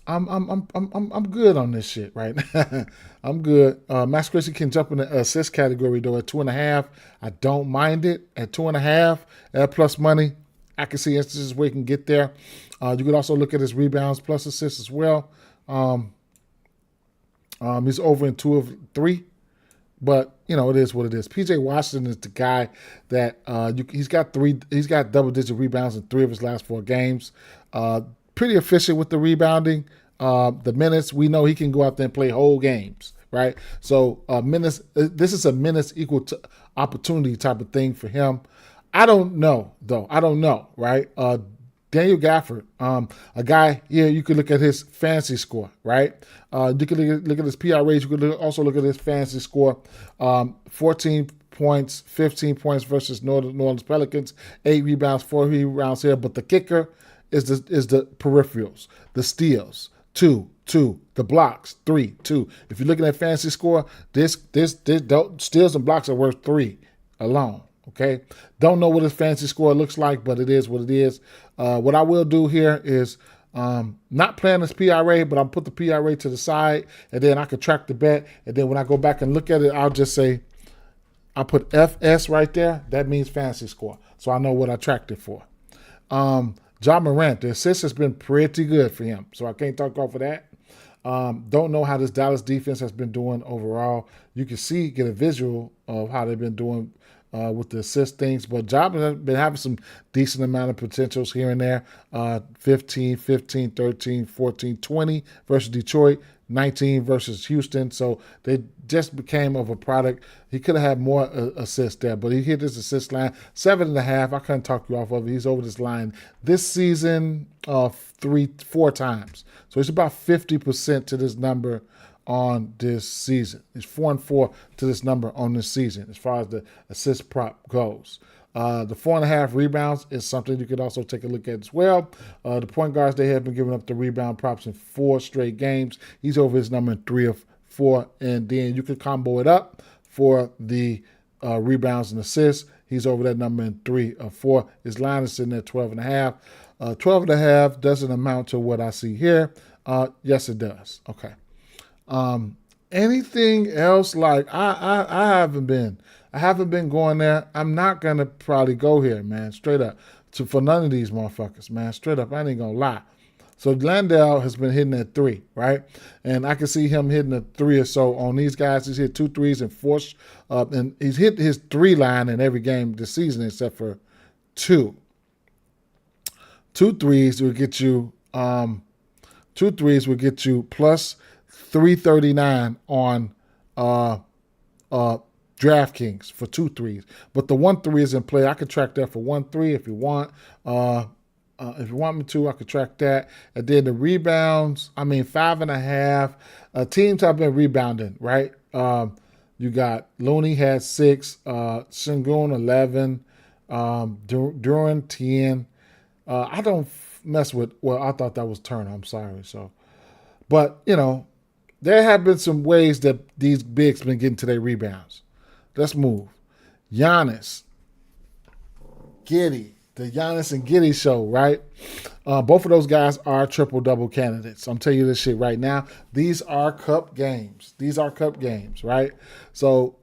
I'm good on this shit right now. I'm good. Max Christie can jump in the assist category though at 2.5. I don't mind it at 2.5 at plus money. I can see instances where he can get there. You could also look at his rebounds plus assists as well. He's over in 2 of 3, but it is what it is. PJ Washington is the guy that he's got double-digit rebounds in 3 of his last 4 games. Pretty efficient with the rebounding. The minutes, we know he can go out there and play whole games, right? So minutes. This is a minutes equal to opportunity type of thing for him. I don't know though. I don't know, right? Daniel Gafford, a guy here, you could look at his fantasy score, right? You could look at his PRAs. You could also look at his fantasy score. 14 points, 15 points versus New Orleans Pelicans, 8 rebounds, 4 rebounds here. But the kicker is the peripherals, the steals, 2, the blocks, 3, 2. If you're looking at fantasy score, this steals and blocks are worth 3 alone. Okay, don't know what his fantasy score looks like, but it is what it is. What I will do here is not playing this PRA, but I'll put the PRA to the side, and then I can track the bet. And then when I go back and look at it, I'll just say I'll put FS right there. That means fantasy score, so I know what I tracked it for. Ja Morant, the assist has been pretty good for him, so I can't talk off of that. Don't know how this Dallas defense has been doing overall. You can get a visual of how they've been doing with the assist things, but Ja has been having some decent amount of potentials here and there. 15, 13, 14, 20 versus Detroit, 19 versus Houston. So they just became of a product. He could have had more assists there, but he hit his assist line 7.5. I couldn't talk you off of it. He's over this line this season 4 times. So it's about 50% to this number on this season. It's 4-4 to this number on this season as far as the assist prop goes. The 4.5 rebounds is something you could also take a look at as well. The point guards, they have been giving up the rebound props in 4 straight games. He's over his number in 3 of 4, and then you could combo it up for the rebounds and assists. He's over that number in 3 of 4. His line is sitting at 12.5. 12.5 doesn't amount to what I see here. Yes, it does. Okay. Anything else? Like I haven't been going there. I'm not gonna probably go here, man. Straight up for none of these motherfuckers, man. Straight up, I ain't gonna lie. So Landale has been hitting at 3, right? And I can see him hitting a 3 or so on these guys. He's hit 2 threes and 4, and he's hit his 3 line in every game this season except for 2. 2 threes will get you. 2 threes will get you plus 339 on DraftKings for 2 threes. But the 1 3 is in play. I could track that for 1 3 if you want. If you want me to, I could track that. And then the rebounds, 5.5. Teams have been rebounding, right? You got Looney had 6, Sengun 11, Duran 10. I don't mess with, I thought that was Turner. I'm sorry. So, but, there have been some ways that these bigs been getting to their rebounds. Let's move. Giannis, Giddey, the Giannis and Giddey show, right? Both of those guys are triple-double candidates. I'm telling you this shit right now. These are cup games. Right? So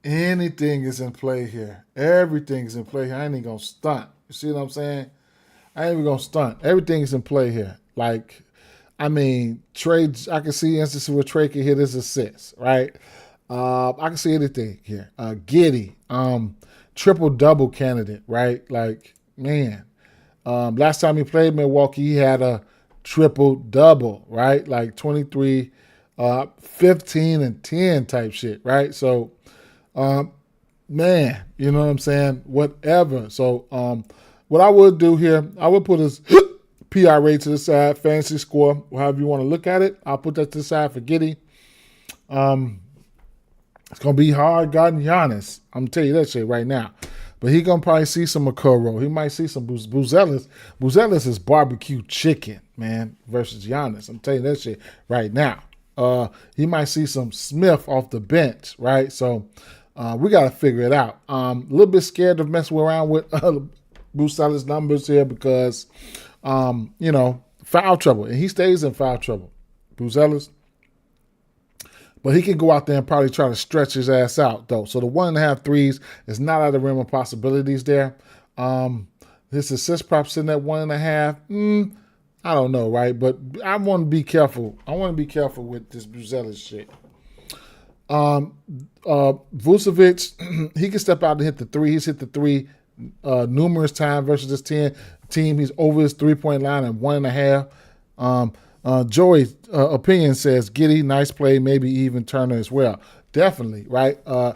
anything is in play here. Everything is in play here. I ain't even going to stunt. You see what I'm saying? I ain't even going to stunt. Everything is in play here. Like, trades, I can see instances where Trey can hit his assists, right? I can see anything here. Giddey, triple-double candidate, right? Like, man. Last time he played Milwaukee, he had a triple-double, right? Like 23, 15, and 10 type shit, right? So, man, you know what I'm saying? Whatever. So, what I would do here, I would put his PRA to the side, fantasy score, however you want to look at it. I'll put that to the side for Giddey. It's going to be hard guarding Giannis. I'm going to tell you that shit right now. But he going to probably see some Okoro. He might see some Buzelis. Buzelis is barbecue chicken, man, versus Giannis. I'm telling you that shit right now. He might see some Smith off the bench, right? So we got to figure it out. A little bit scared to mess around with Buzelis' numbers here because, foul trouble. And he stays in foul trouble, Buzelis. But he can go out there and probably try to stretch his ass out, though. So the 1.5 threes is not out of the realm of possibilities there. His assist prop sitting at 1.5. I don't know, right? But I want to be careful. I want to be careful with this Buzelis shit. Vucevic, he can step out and hit the three. He's hit the three numerous times versus this team. He's over his 3-point line at 1.5. Joey's opinion says Giddey, nice play, maybe even Turner as well. Definitely, right? I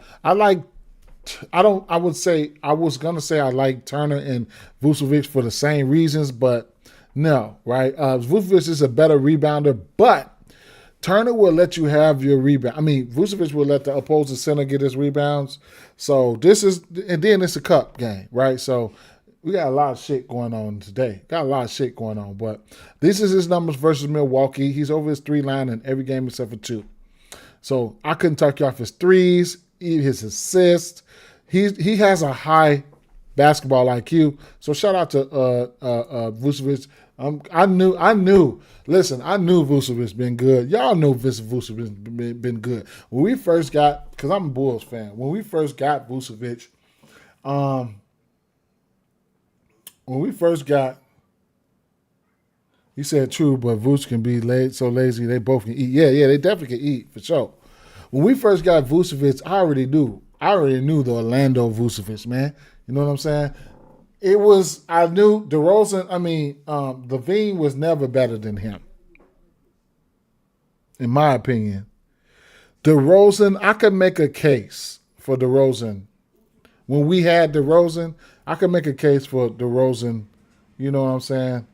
was gonna say I like Turner and Vucevic for the same reasons, but no, right? Vucevic is a better rebounder, but Turner will let you have your rebound. I mean, Vucevic will let the opposing center get his rebounds. So and then it's a cup game, right? So we got a lot of shit going on today. But this is his numbers versus Milwaukee. He's over his 3 line in every game except for 2. So I couldn't talk you off his threes, his assists. He has a high basketball IQ. So shout out to Vucevic. I knew. Listen, I knew Vucevic been good. Y'all know Vucevic been good. When we first got, because I'm a Bulls fan. When we first got Vucevic, he said true, but Vuce can be so lazy they both can eat. Yeah, they definitely can eat for sure. When we first got Vucevic, I already knew the Orlando Vucevic, man. You know what I'm saying? I knew DeRozan, Levine was never better than him. In my opinion. DeRozan, I could make a case for DeRozan. When we had DeRozan, I could make a case for DeRozan, you know what I'm saying?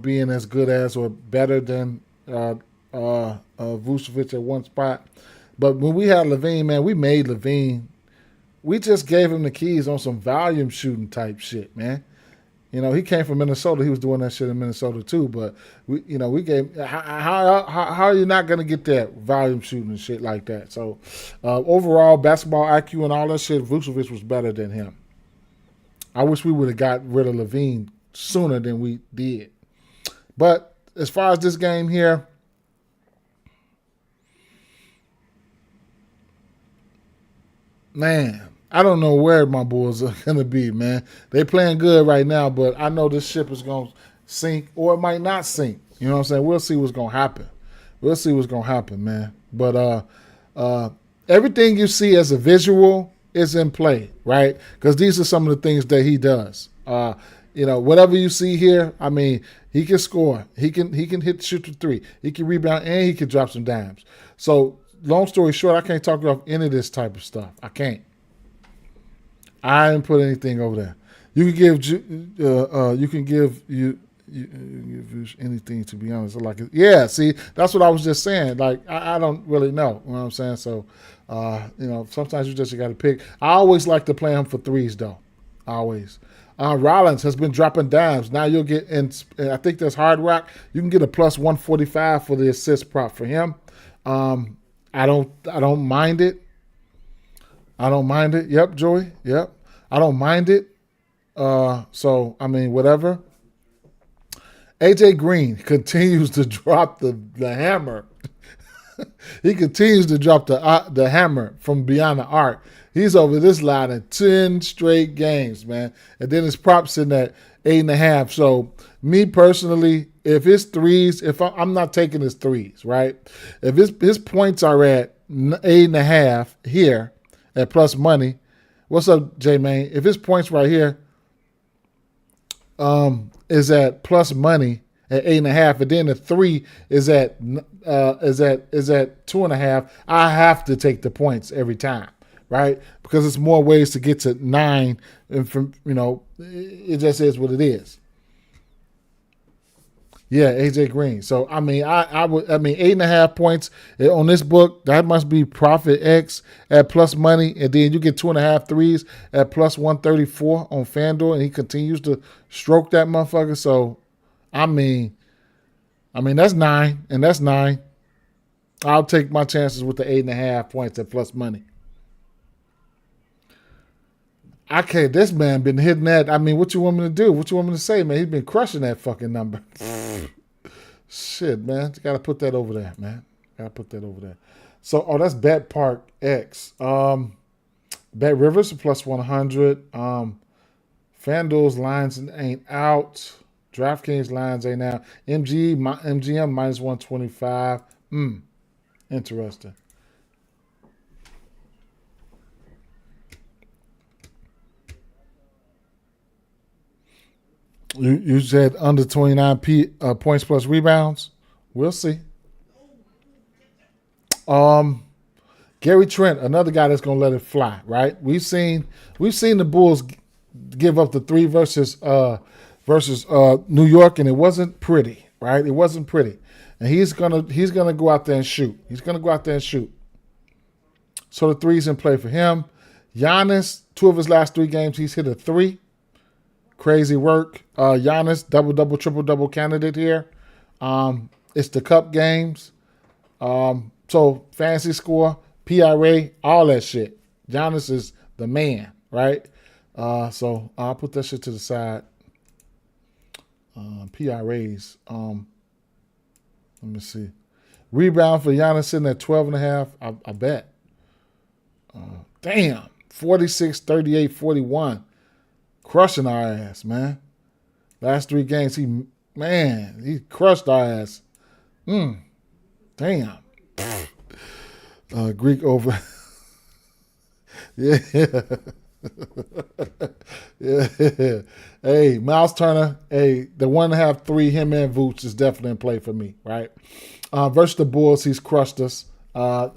Being as good as or better than Vucevic at one spot. But when we had Levine, man, we made Levine. We just gave him the keys on some volume shooting type shit, man. He came from Minnesota. He was doing that shit in Minnesota too. But we gave. How are you not gonna get that volume shooting and shit like that? So overall, basketball IQ and all that shit, Vucevic was better than him. I wish we would have got rid of Levine sooner than we did. But as far as this game here, man, I don't know where my Bulls are going to be, man. They playing good right now, but I know this ship is going to sink or it might not sink. You know what I'm saying? We'll see what's going to happen. Man. But everything you see as a visual is in play, right? Because these are some of the things that he does. Whatever you see here, he can score. He can shoot the 3. He can rebound, and he can drop some dimes. So long story short, I can't talk about any of this type of stuff. I can't. I didn't put anything over there. You can give anything, to be honest. See, that's what I was just saying. I don't really know. You know what I'm saying? So, sometimes you just got to pick. I always like to play him for 3s, though. Always. Rollins has been dropping dimes. Now you'll get, and I think that's Hard Rock. You can get a plus 145 for the assist prop for him. I don't mind it. Yep, Joey. Yep. I don't mind it. Whatever. AJ Green continues to drop the hammer. He continues to drop the hammer from beyond the arc. He's over this line in 10 straight games, man. And then his props sitting at 8.5. So me personally, if his threes, I'm not taking his threes, right? If his points are at 8.5 here at plus money, what's up, J-Main? If his points right here is at plus money at 8.5, and then the 3 is at 2.5, I have to take the points every time, right? Because it's more ways to get to 9, and it just is what it is. Yeah, AJ Green. So I mean, I 8.5 points on this book. That must be profit X at plus money, and then you get 2.5 threes at plus 134 on FanDuel, and he continues to stroke that motherfucker. So I mean that's 9, and that's 9. I'll take my chances with the 8.5 points at plus money. I can't. This man been hitting that. I mean, what you want me to do? What you want me to say, man? He's been crushing that fucking number. Shit, man. You gotta put that over there, man. Gotta put that over there. So, that's Bet Park X. Bet Rivers plus 100. FanDuel's lines ain't out. DraftKings lines ain't out. MGM minus 125. Interesting. You said under 29 points plus rebounds. We'll see. Gary Trent, another guy that's gonna let it fly, right? We've seen the Bulls give up the 3 versus New York, and it wasn't pretty, right? It wasn't pretty, and he's gonna go out there and shoot. He's gonna go out there and shoot. So the 3's in play for him. Giannis, 2 of his last 3 games, he's hit a 3. Crazy work. Giannis, double, triple candidate here. It's the cup games. So fantasy score, PRA, all that shit. Giannis is the man, right? So I'll put that shit to the side. PRAs. Let me see. Rebound for Giannis sitting at 12.5. I bet. Damn. 46, 38, 41. Crushing our ass, man. Last 3 games, he crushed our ass. Damn. Greek over. Yeah. Yeah. Hey, Miles Turner. Hey, the 1.5 3 him and Vooch is definitely in play for me, right? Versus the Bulls, he's crushed us.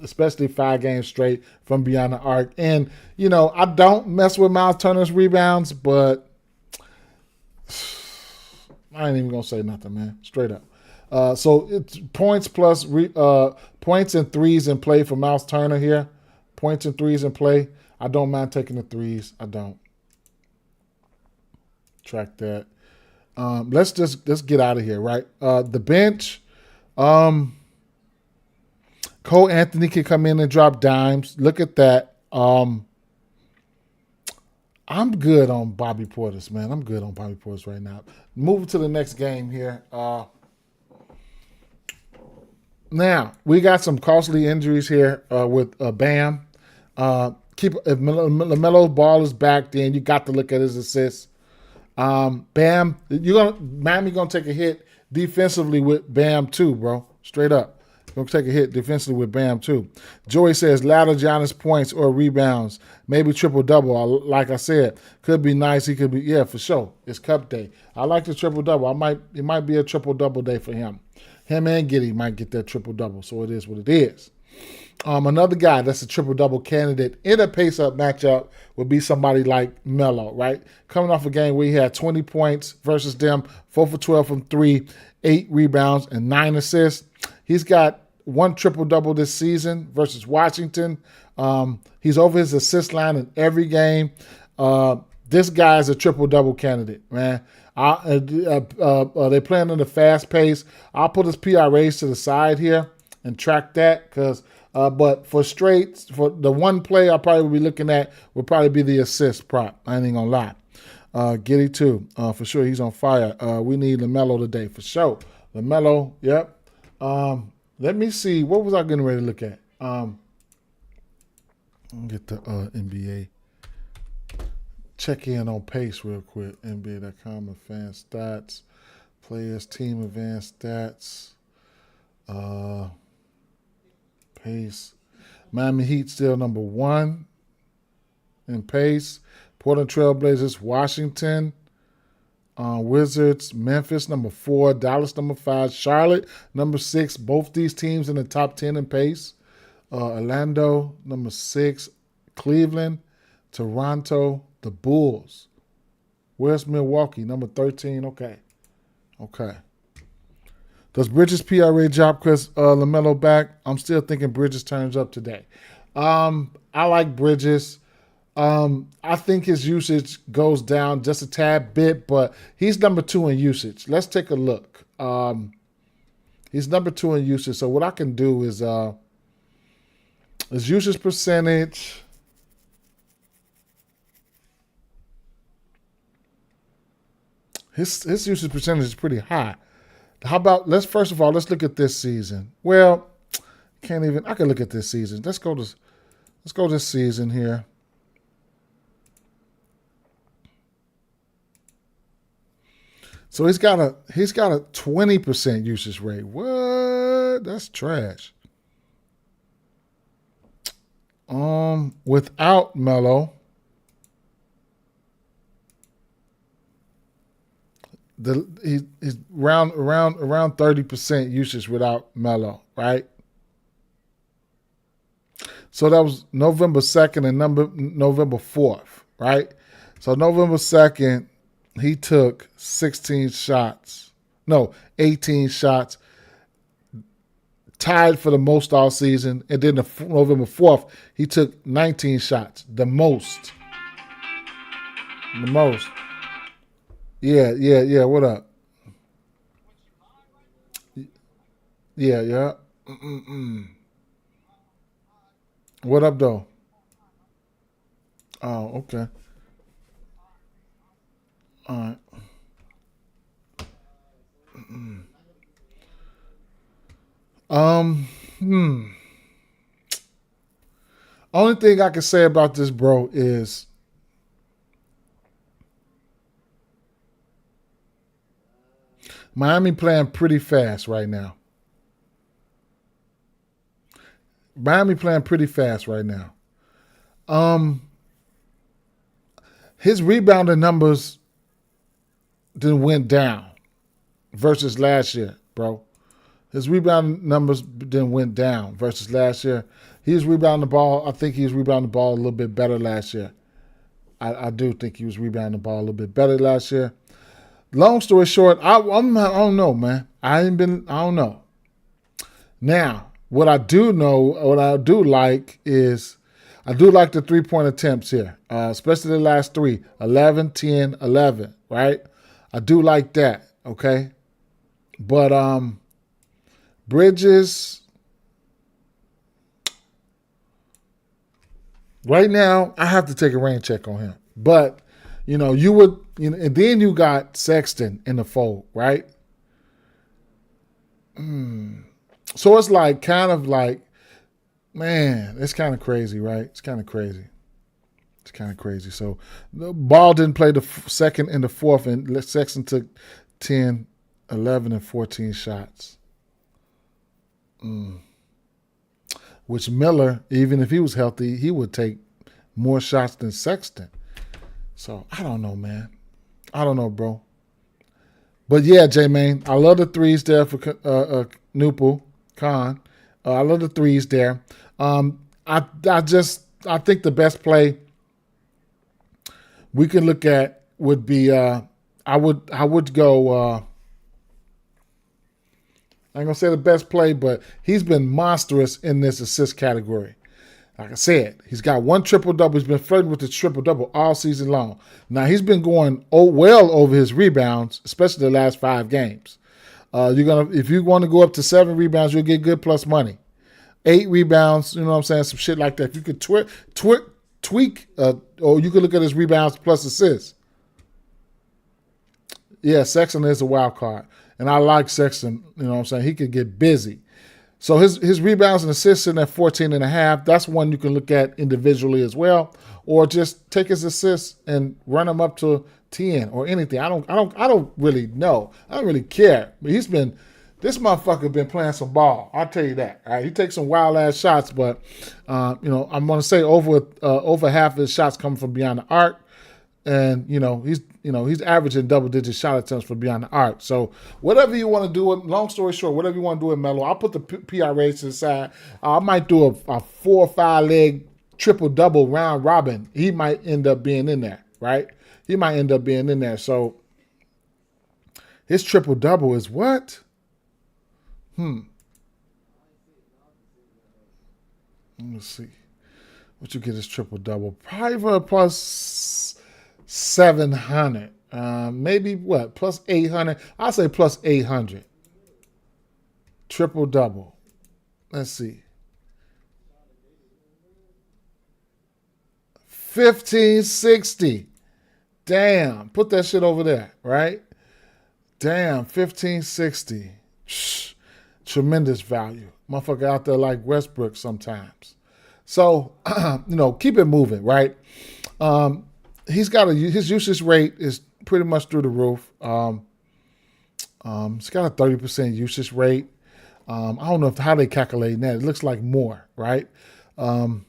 Especially 5 games straight from beyond the arc. And, I don't mess with Miles Turner's rebounds, but I ain't even going to say nothing, man. Straight up. So it's points plus points and 3s in play for Miles Turner here. Points and 3s in play. I don't mind taking the 3s. I don't. Track that. Let's get out of here, right? The bench. Cole Anthony can come in and drop dimes. Look at that. I'm good on Bobby Portis, man. I'm good on Bobby Portis right now. Moving to the next game here. Now, we got some costly injuries here with Bam. If LaMelo's ball is back, then you got to look at his assists. Bam, Miami gonna take a hit defensively with Bam too, bro. Straight up. Gonna take a hit defensively with Bam too. Joey says ladder Giannis points or rebounds, maybe triple-double. Like I said, could be nice. He could be, yeah, for sure. It's cup day. I like the triple-double. It might be a triple-double day for him. Him and Giddey might get that triple-double, so it is what it is. Another guy that's a triple-double candidate in a pace-up matchup would be somebody like Melo, right? Coming off a game where he had 20 points versus them, 4 for 12 from 3, 8 rebounds, and 9 assists. He's got 1 triple-double this season versus Washington. He's over his assist line in every game. This guy is a triple-double candidate, man. They're playing in a fast pace. I'll put his PRAs to the side here and track that because but for the one play I'll probably be looking at would probably be the assist prop. I ain't even gonna lie. Giddey too. For sure he's on fire. We need LaMelo today for sure. LaMelo, yep. Let me see. What was I getting ready to look at? I'll get the NBA. Check in on pace real quick. NBA.com advanced stats. Players, team advanced stats. Pace. Miami Heat still number 1 in pace. Portland Trailblazers, Washington. Wizards, Memphis, number 4. Dallas, number 5. Charlotte, number 6. Both these teams in the top 10 in pace. Orlando, number 6. Cleveland, Toronto, the Bulls. Where's Milwaukee? Number 13. Okay. Does Bridges PRA drop because LaMelo back? I'm still thinking Bridges turns up today. I like Bridges. I think his usage goes down just a tad bit, but he's number 2 in usage. Let's take a look. He's number 2 in usage. So what I can do is his usage percentage. His usage percentage is pretty high. How about let's look at this season. Well, can't even. I can look at this season. Let's go this season here. So he's got a 20% usage rate. What? That's trash. Without Melo, he's around 30% usage without Melo, right? So that was November 2nd and November 4th, right? So November 2nd, he took 18 shots, tied for the most all season. And then November 4th, he took 19 shots, the most. Yeah, what up? Yeah. What up, though? Oh, okay. All right. Um, hmm. Only thing I can say about this, bro, is Miami playing pretty fast right now. His rebounding numbers then went down versus last year, bro. His rebounding numbers then went down versus last year. He was rebounding the ball. I think he was rebounding the ball a little bit better last year. I do think he was rebounding the ball a little bit better last year. Long story short, I don't know, man. I don't know. Now, what I do like is I do like the 3-point attempts here, especially the last 3, 11, 10, 11, right? I do like that, okay? But Bridges, right now, I have to take a rain check on him. But, and then you got Sexton in the fold, right? So it's man, it's kind of crazy, right? It's kind of crazy. So the Ball didn't play the second and the fourth, and Sexton took 10, 11, and 14 shots. Which Miller, even if he was healthy, he would take more shots than Sexton. So I don't know, man. I don't know, bro. But yeah, J-Main, I love the threes there for Nupel Khan. I love the threes there. I think the best play we can look at would be I would go. I ain't gonna say the best play, but he's been monstrous in this assist category. Like I said, he's got 1 triple-double. He's been flirting with the triple-double all season long. Now, he's been going well over his rebounds, especially the last 5 games. If you want to go up to 7 rebounds, you'll get good plus money. 8 rebounds, you know what I'm saying, some shit like that. If you could tweak, or you could look at his rebounds plus assists. Yeah, Sexton is a wild card. And I like Sexton, you know what I'm saying? He could get busy. So his rebounds and assists in at 14.5. That's one you can look at individually as well, or just take his assists and run them up to 10 or anything. I don't really know. I don't really care. But this motherfucker been playing some ball. I'll tell you that. All right? He takes some wild ass shots, but I'm gonna say over half of his shots come from beyond the arc. And he's averaging double-digit shot attempts for beyond the arc. So whatever you want to do, long story short, whatever you want to do with Melo, I'll put the PRAs to the side. I might do a 4 or 5 leg triple-double round robin. He might end up being in there, right? So his triple-double is what? Let's see. What you get is triple double. Probably for plus 700. Maybe what? Plus 800. I'll say plus 800. Triple double. Let's see. 1560. Damn. Put that shit over there, right? Damn. 1560. Shh. Tremendous value. Motherfucker out there like Westbrook sometimes. So, keep it moving, right? He's got his usage rate is pretty much through the roof. He's got a 30% usage rate. I don't know how they calculate that. It looks like more, right? 30%,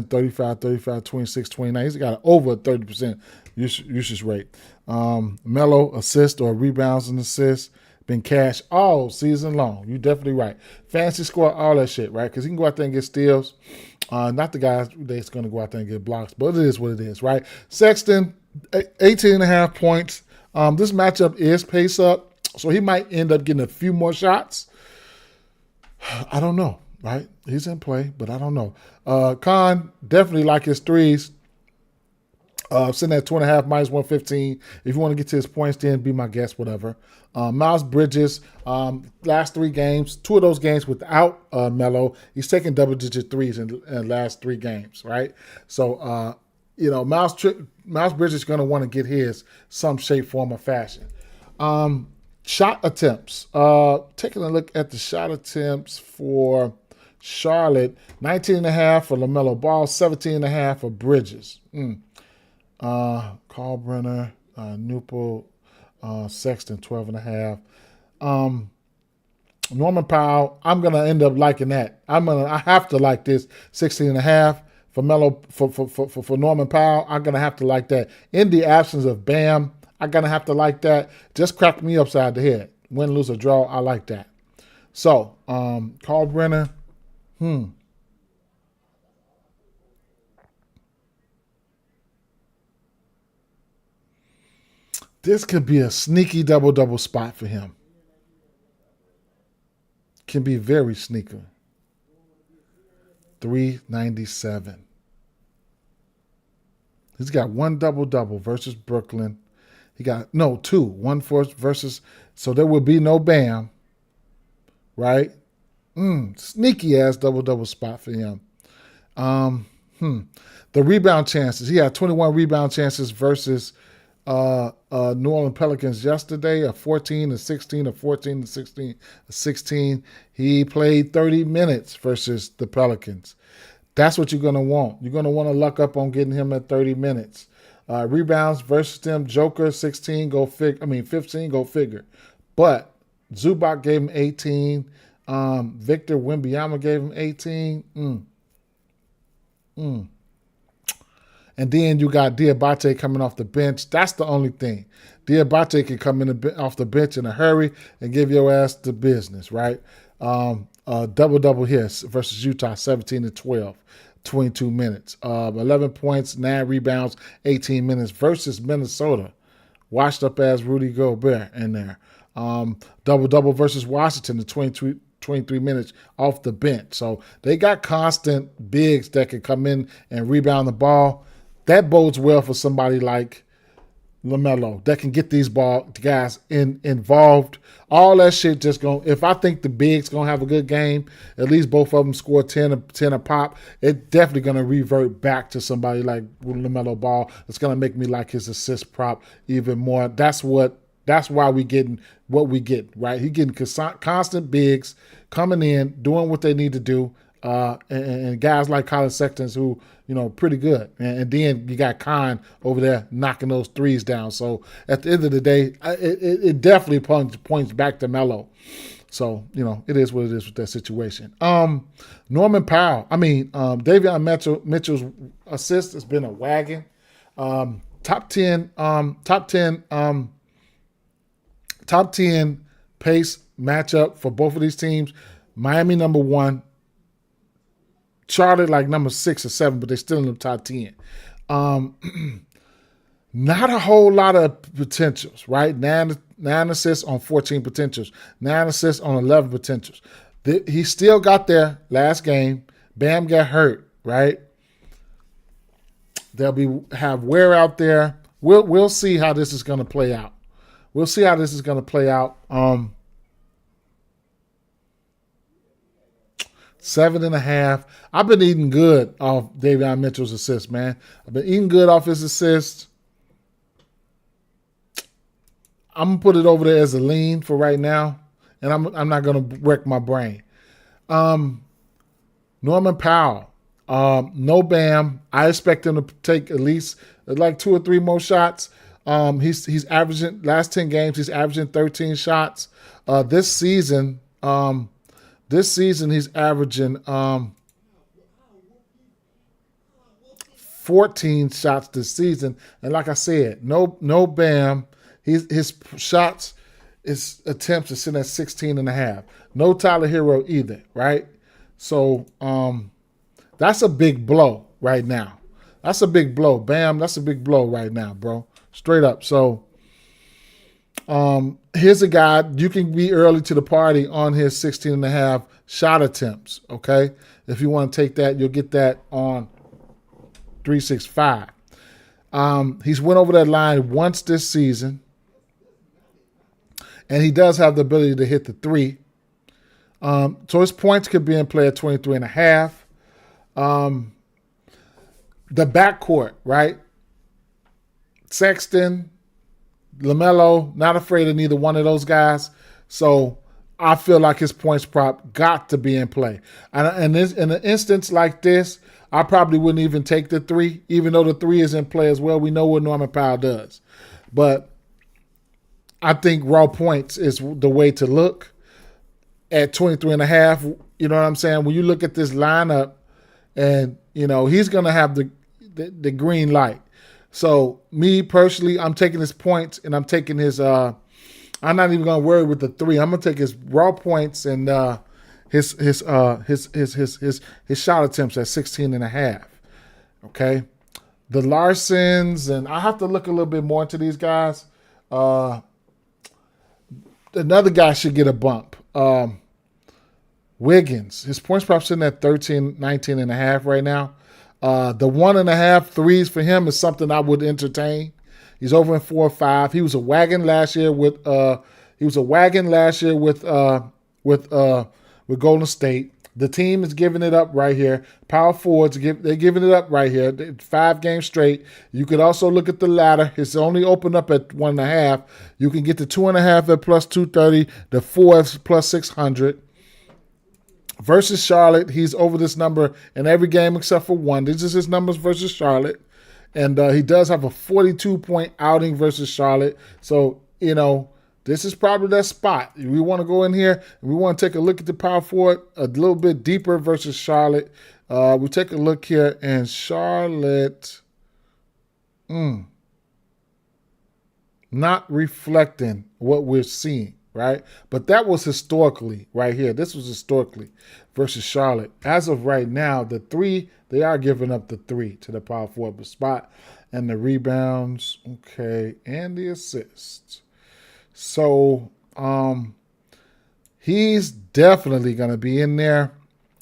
35, 35, 26, 29. He's got over a 30% usage rate. Melo assist or rebounds and assists. Been cash all season long. You're definitely right. Fantasy score, all that shit, right? Because he can go out there and get steals. Not the guys that's going to go out there and get blocks, but it is what it is, right? Sexton, 18.5 points. This matchup is pace up, so he might end up getting a few more shots. I don't know, right? He's in play, but I don't know. Khan, definitely like his threes. Sitting at 2.5 minus 115. If you want to get to his points, then be my guest, whatever. Miles Bridges, last 3 games, 2 of those games without Melo, he's taking double-digit threes in the last 3 games, right? So, Miles Bridges is going to want to get his some shape, form, or fashion. Shot attempts. Taking a look at the shot attempts for Charlotte, 19.5 for LaMelo Ball, 17.5 for Bridges. Kalbrenner, Newport, Sexton, 12.5. Norman Powell, I'm gonna end up liking that. I have to like this 16.5 for Melo for Norman Powell. I'm gonna have to like that. In the absence of Bam, I'm gonna have to like that. Just cracked me upside the head. Win, lose, or draw, I like that. So, Kalbrenner, This could be a sneaky double-double spot for him. Can be very sneaky. 397. He's got 1 double-double versus Brooklyn. He got, 2. 1 versus, so there will be no Bam. Right? Sneaky-ass double-double spot for him. The rebound chances. He had 21 rebound chances versus New Orleans Pelicans yesterday, a 14, a 16, a 14, a 16, a 16. He played 30 minutes versus the Pelicans. That's what you're going to want. You're going to want to luck up on getting him at 30 minutes. Rebounds versus them, Joker, 16, 15, go figure. But Zubac gave him 18. Victor Wembanyama gave him 18. And then you got Diabate coming off the bench. That's the only thing. Diabate can come in off the bench in a hurry and give your ass the business, right? Double-double here versus Utah, 17-12, 22 minutes. 11 points, 9 rebounds, 18 minutes versus Minnesota. Washed up as Rudy Gobert in there. Double-double versus Washington, the 23 minutes off the bench. So they got constant bigs that can come in and rebound the ball. That bodes well for somebody like LaMelo that can get these guys involved. All that shit just going to, if I think the big's going to have a good game, at least both of them score 10 a pop, it's definitely going to revert back to somebody like LaMelo Ball. It's going to make me like his assist prop even more. That's why we getting what we get, right? He getting constant bigs coming in, doing what they need to do. And guys like Colin Sexton who, pretty good. And then you got Khan over there knocking those threes down. So at the end of the day, it definitely points back to Melo. So, it is what it is with that situation. Norman Powell, Davion Mitchell's assist has been a wagon. Top 10 pace matchup for both of these teams. Miami number 1. Charlotte like number 6 or 7, but they're still in the top 10. Not a whole lot of potentials, right? 9 assists on 14 potentials. 9 assists on 11 potentials. He still got there last game. Bam got hurt, right? They'll have wear out there. We'll see how this is going to play out. We'll see how this is going to play out. 7.5. I've been eating good off Davion Mitchell's assist, man. I've been eating good off his assist. I'm gonna put it over there as a lean for right now, and I'm not gonna wreck my brain. Norman Powell, no Bam. I expect him to take at least like 2 or 3 more shots. He's averaging last 10 games. He's averaging 13 shots. This season he's averaging 14 shots this season. And like I said, no Bam. His shots, his attempts are sitting at 16.5. No Tyler Hero either, right? So that's a big blow right now. That's a big blow. Bam, that's a big blow right now, bro. Straight up. So here's a guy, you can be early to the party on his 16.5 shot attempts, okay? If you want to take that, you'll get that on 365. He's went over that line once this season, and he does have the ability to hit the 3. So his points could be in play at 23.5. The backcourt, right? Sexton, LaMelo, not afraid of neither one of those guys. So I feel like his points prop got to be in play. And in an instance like this, I probably wouldn't even take the 3, even though the 3 is in play as well. We know what Norman Powell does. But I think raw points is the way to look at 23.5. You know what I'm saying? When you look at this lineup, and, you know, he's going to have the green light. So me personally, I'm taking his points, and I'm taking his I'm not even going to worry with the 3. I'm going to take his raw points and his shot attempts at 16.5. Okay. The Larsons, and I have to look a little bit more into these guys. Another guy should get a bump. Wiggins, his points prop sitting at 19.5 right now. The 1.5 threes for him is something I would entertain. He's over in 4 or 5. He was a wagon last year with Golden State. The team is giving it up right here. Power forwards, they're giving it up right here. 5 games straight. You could also look at the ladder. It's only opened up at 1.5. You can get the 2.5 at plus 230. The 4 is plus 600. Versus Charlotte, he's over this number in every game except for 1. These are his numbers versus Charlotte. And he does have a 42-point outing versus Charlotte. So, you know, this is probably that spot. We want to go in here and we want to take a look at the power forward a little bit deeper versus Charlotte. We take a look here, and Charlotte not reflecting what we're seeing, right? But that was historically right here. This was historically versus Charlotte. As of right now, the 3, they are giving up the 3 to the power forward spot, and the rebounds, okay, and the assists. So he's definitely going to be in there.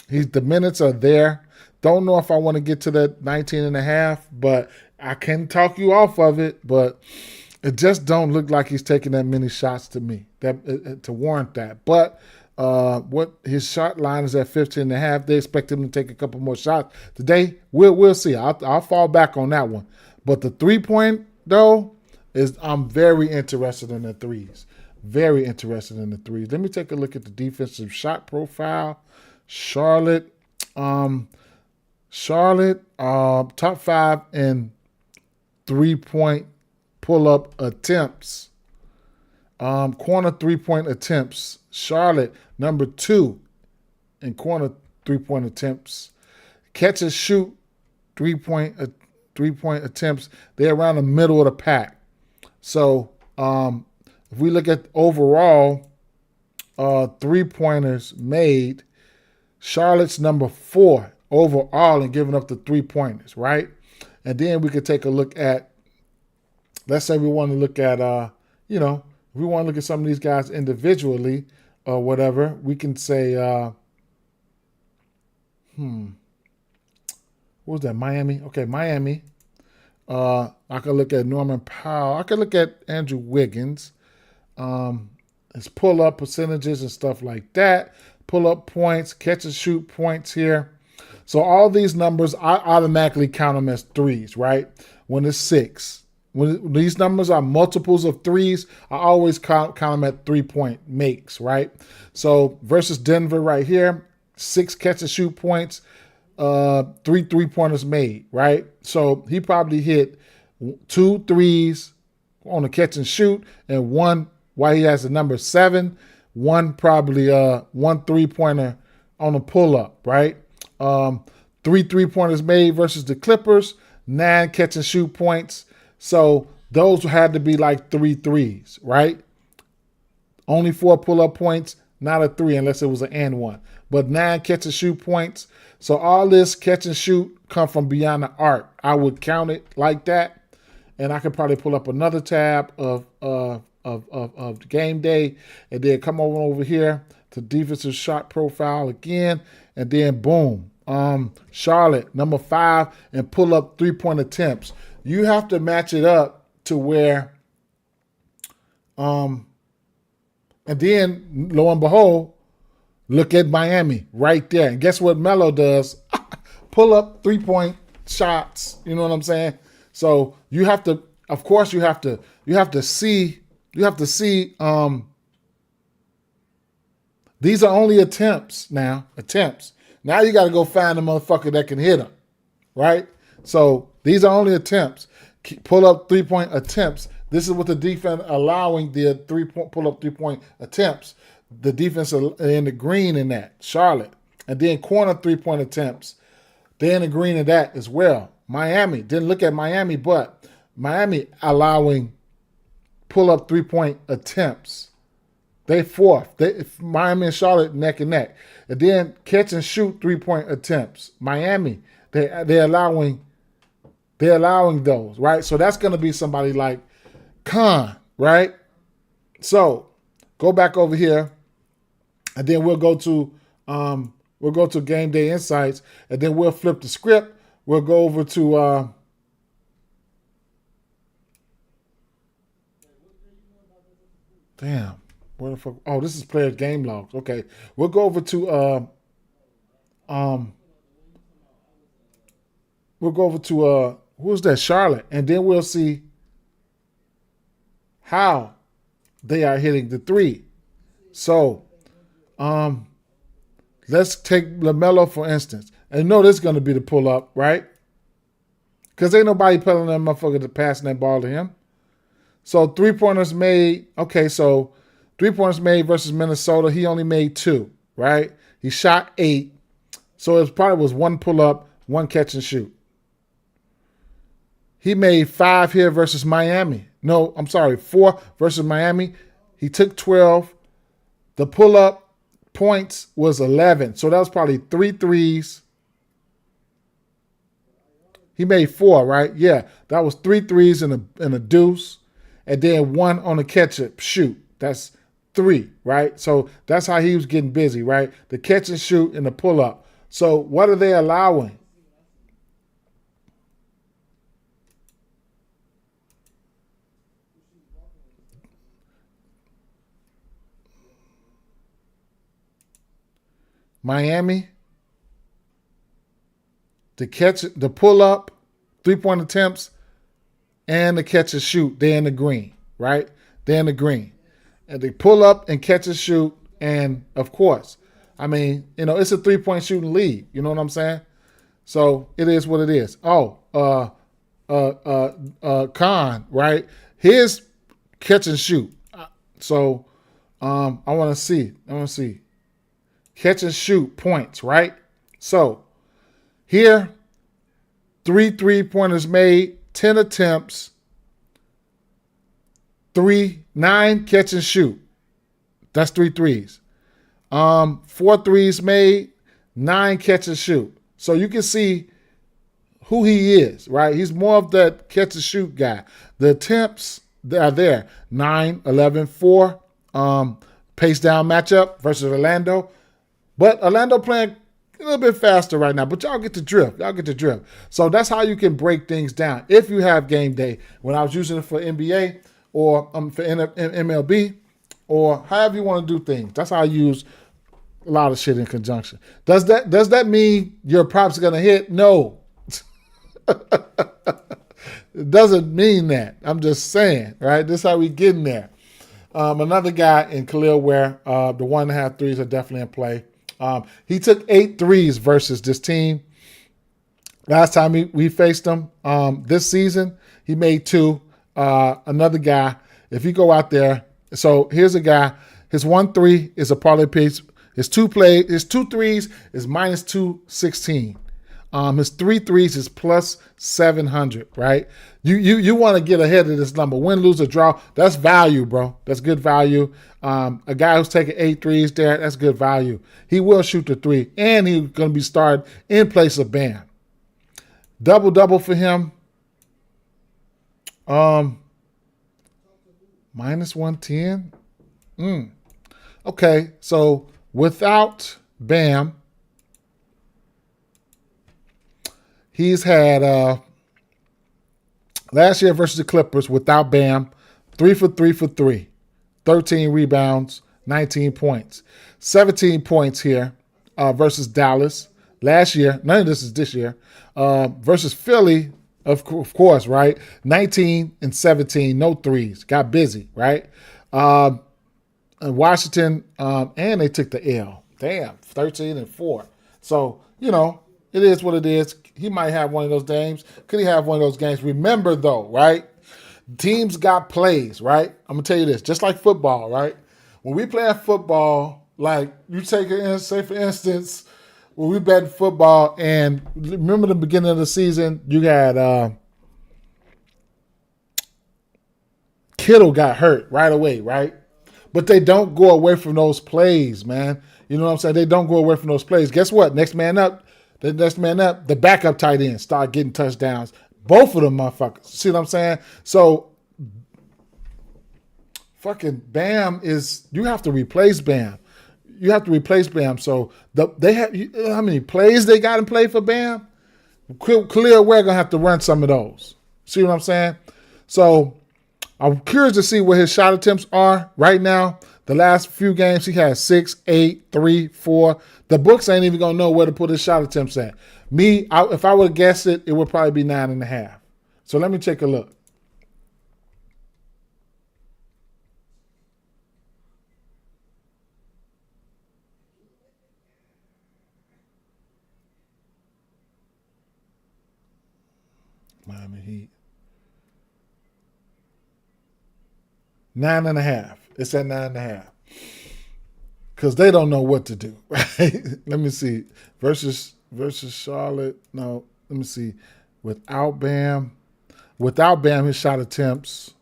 The minutes are there. Don't know if I want to get to that 19.5, but I can talk you off of it. But it just don't look like he's taking that many shots to me to warrant that. But what his shot line is at 15.5. They expect him to take a couple more shots today. We'll see. I'll fall back on that one. But the 3-point though, I'm very interested in the 3s. Very interested in the 3s. Let me take a look at the defensive shot profile. Charlotte, top 5 in 3-point pull-up attempts. Corner 3-point attempts. Charlotte, number 2 in corner 3-point attempts. Catch and shoot 3-point attempts. They're around the middle of the pack. So if we look at overall 3-pointers made, Charlotte's number 4 overall in giving up the 3-pointers, right? And then we could take a look at, let's say we want to look at, if we want to look at some of these guys individually or whatever, we can say, what was that, Miami? Okay, Miami. I could look at Norman Powell. I could look at Andrew Wiggins. His pull-up percentages and stuff like that. Pull-up points, catch and shoot points here. So all these numbers, I automatically count them as threes, right? When it's 6. When these numbers are multiples of threes, I always count them at 3-point makes, right? So versus Denver right here, 6 catch and shoot points, 3 3-pointers made, right? So he probably hit 2 threes on a catch and shoot and 1 while he has the number 7, 1 probably 1 3-pointer on a pull-up, right? 3 3-pointers made versus the Clippers, 9 catch and shoot points. So those had to be like 3 threes, right? Only 4 pull-up points, not a 3 unless it was an and 1. But 9 catch and shoot points. So all this catch and shoot come from beyond the arc. I would count it like that. And I could probably pull up another tab of game day and then come over here to defensive shot profile again. And then boom, Charlotte, number 5, and pull up 3-point attempts. You have to match it up to where, and then lo and behold, look at Miami right there. And guess what Melo does? Pull up 3-point shots. You know what I'm saying? So you have to, of course, you have to see, these are only attempts now, Now you got to go find a motherfucker that can hit them, right? So these are only attempts. Pull up 3-point attempts. This is what the defense allowing the pull up 3-point attempts. The defense are in the green in that, Charlotte. And then corner 3-point attempts. They're in the green in that as well. Miami, didn't look at Miami, but Miami allowing pull up 3-point attempts. They fourth. Miami and Charlotte neck and neck. And then catch and shoot 3-point attempts. Miami, they're allowing those, right? So that's going to be somebody like Khan, right? So go back over here, and then we'll go to game day insights, and then we'll flip the script. We'll go over to where the fuck? Oh, this is players game logs. Okay, we'll go over to who's that? Charlotte, and then we'll see how they are hitting the 3. So, let's take LaMelo for instance. And you know this is going to be the pull up, right? Because ain't nobody telling that motherfucker to passing that ball to him. So 3-pointers made. Okay, so 3-pointers made versus Minnesota. He only made 2, right? He shot 8. So it probably was 1 pull up, 1 catch and shoot. He made 5 here versus Miami. No, I'm sorry, 4 versus Miami. He took 12. The pull up points was 11. So that was probably 3 threes. He made 4, right? Yeah, that was 3 threes and a deuce, and then 1 on the catch and shoot. That's 3, right? So that's how he was getting busy, right? The catch and shoot and the pull up. So what are they allowing? Miami, the pull up, 3-point attempts, and the catch and shoot. They're in the green, right? They're in the green. And they pull up and catch and shoot. And of course, I mean, it's a 3-point shooting league. You know what I'm saying? So it is what it is. Khan, right? His catch and shoot. So I want to see. Catch and shoot points, right? So here, 3 3-pointers made, 10 attempts, 9 catch and shoot. That's 3 threes. 4 threes made, 9 catch and shoot. So you can see who he is, right? He's more of that catch and shoot guy. The attempts, They are there. 9, 11, 4. Pace down matchup versus Orlando. But Orlando playing a little bit faster right now. But y'all get the drift. So that's how you can break things down. If you have game day, when I was using it for NBA or for MLB or however you want to do things, that's how I use a lot of shit in conjunction. Does that mean your props are going to hit? No. It doesn't mean that. I'm just saying, right? This is how we get in there. Another guy in Khalil Ware, the 1.5 threes are definitely in play. He took 8 threes versus this team. Last time we faced him this season, he made 2. Another guy, if you go out there, so here's a guy, his 1 3 is a parlay piece. His 2 threes is minus 216. His 3 threes is plus 700, right? You want to get ahead of this number. Win, lose, or draw. That's value, bro. That's good value. A guy who's taking 8 threes there, that's good value. He will shoot the 3, and he's going to be started in place of Bam. Double for him. Minus 110. Okay, so without Bam, he's had last year versus the Clippers without Bam, 3 for 3, 13 rebounds, 19 points. 17 points here versus Dallas last year. None of this is this year. Versus Philly, of course, right? 19 and 17, no threes. Got busy, right? Washington, and they took the L. Damn, 13 and 4. So, it is what it is. He might have one of those games. Could he have one of those games? Remember, though, right? Teams got plays, right? I'm going to tell you this. Just like football, right? When we play football, like you take it, say, for instance, when we bet football, and remember the beginning of the season, you had Kittle got hurt right away, right? But they don't go away from those plays, man. You know what I'm saying? They don't go away from those plays. Guess what? Next man up, the backup tight end start getting touchdowns. Both of them motherfuckers. See what I'm saying? So, fucking Bam you have to replace Bam. So, they have, how many plays they got in play for Bam? Clear, we're going to have to run some of those. See what I'm saying? So, I'm curious to see what his shot attempts are right now. The last few games, he has 6, 8, 3, 4. The books ain't even going to know where to put his shot attempts at. If I would have guessed it, it would probably be 9.5. So let me take a look. Miami Heat. 9.5. It's at 9.5. Because they don't know what to do, right? Let me see. Versus Charlotte. No, let me see. Without Bam, his shot attempts,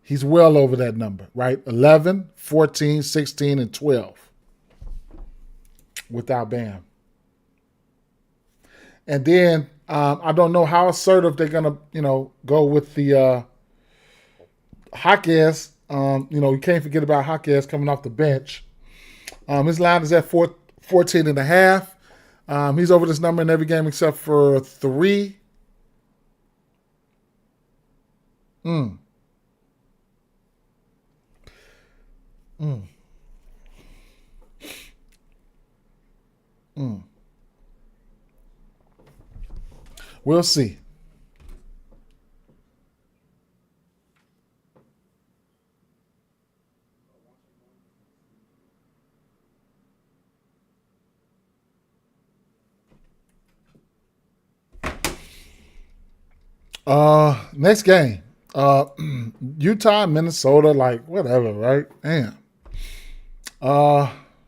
he's well over that number, right? 11, 14, 16, and 12. Without Bam. And then I don't know how assertive they're going to, go with the Hawkins. You can't forget about Hawkins coming off the bench. His line is at 14.5. He's over this number in every game except for 3. We'll see. Next game. Utah, Minnesota, like whatever, right? Damn.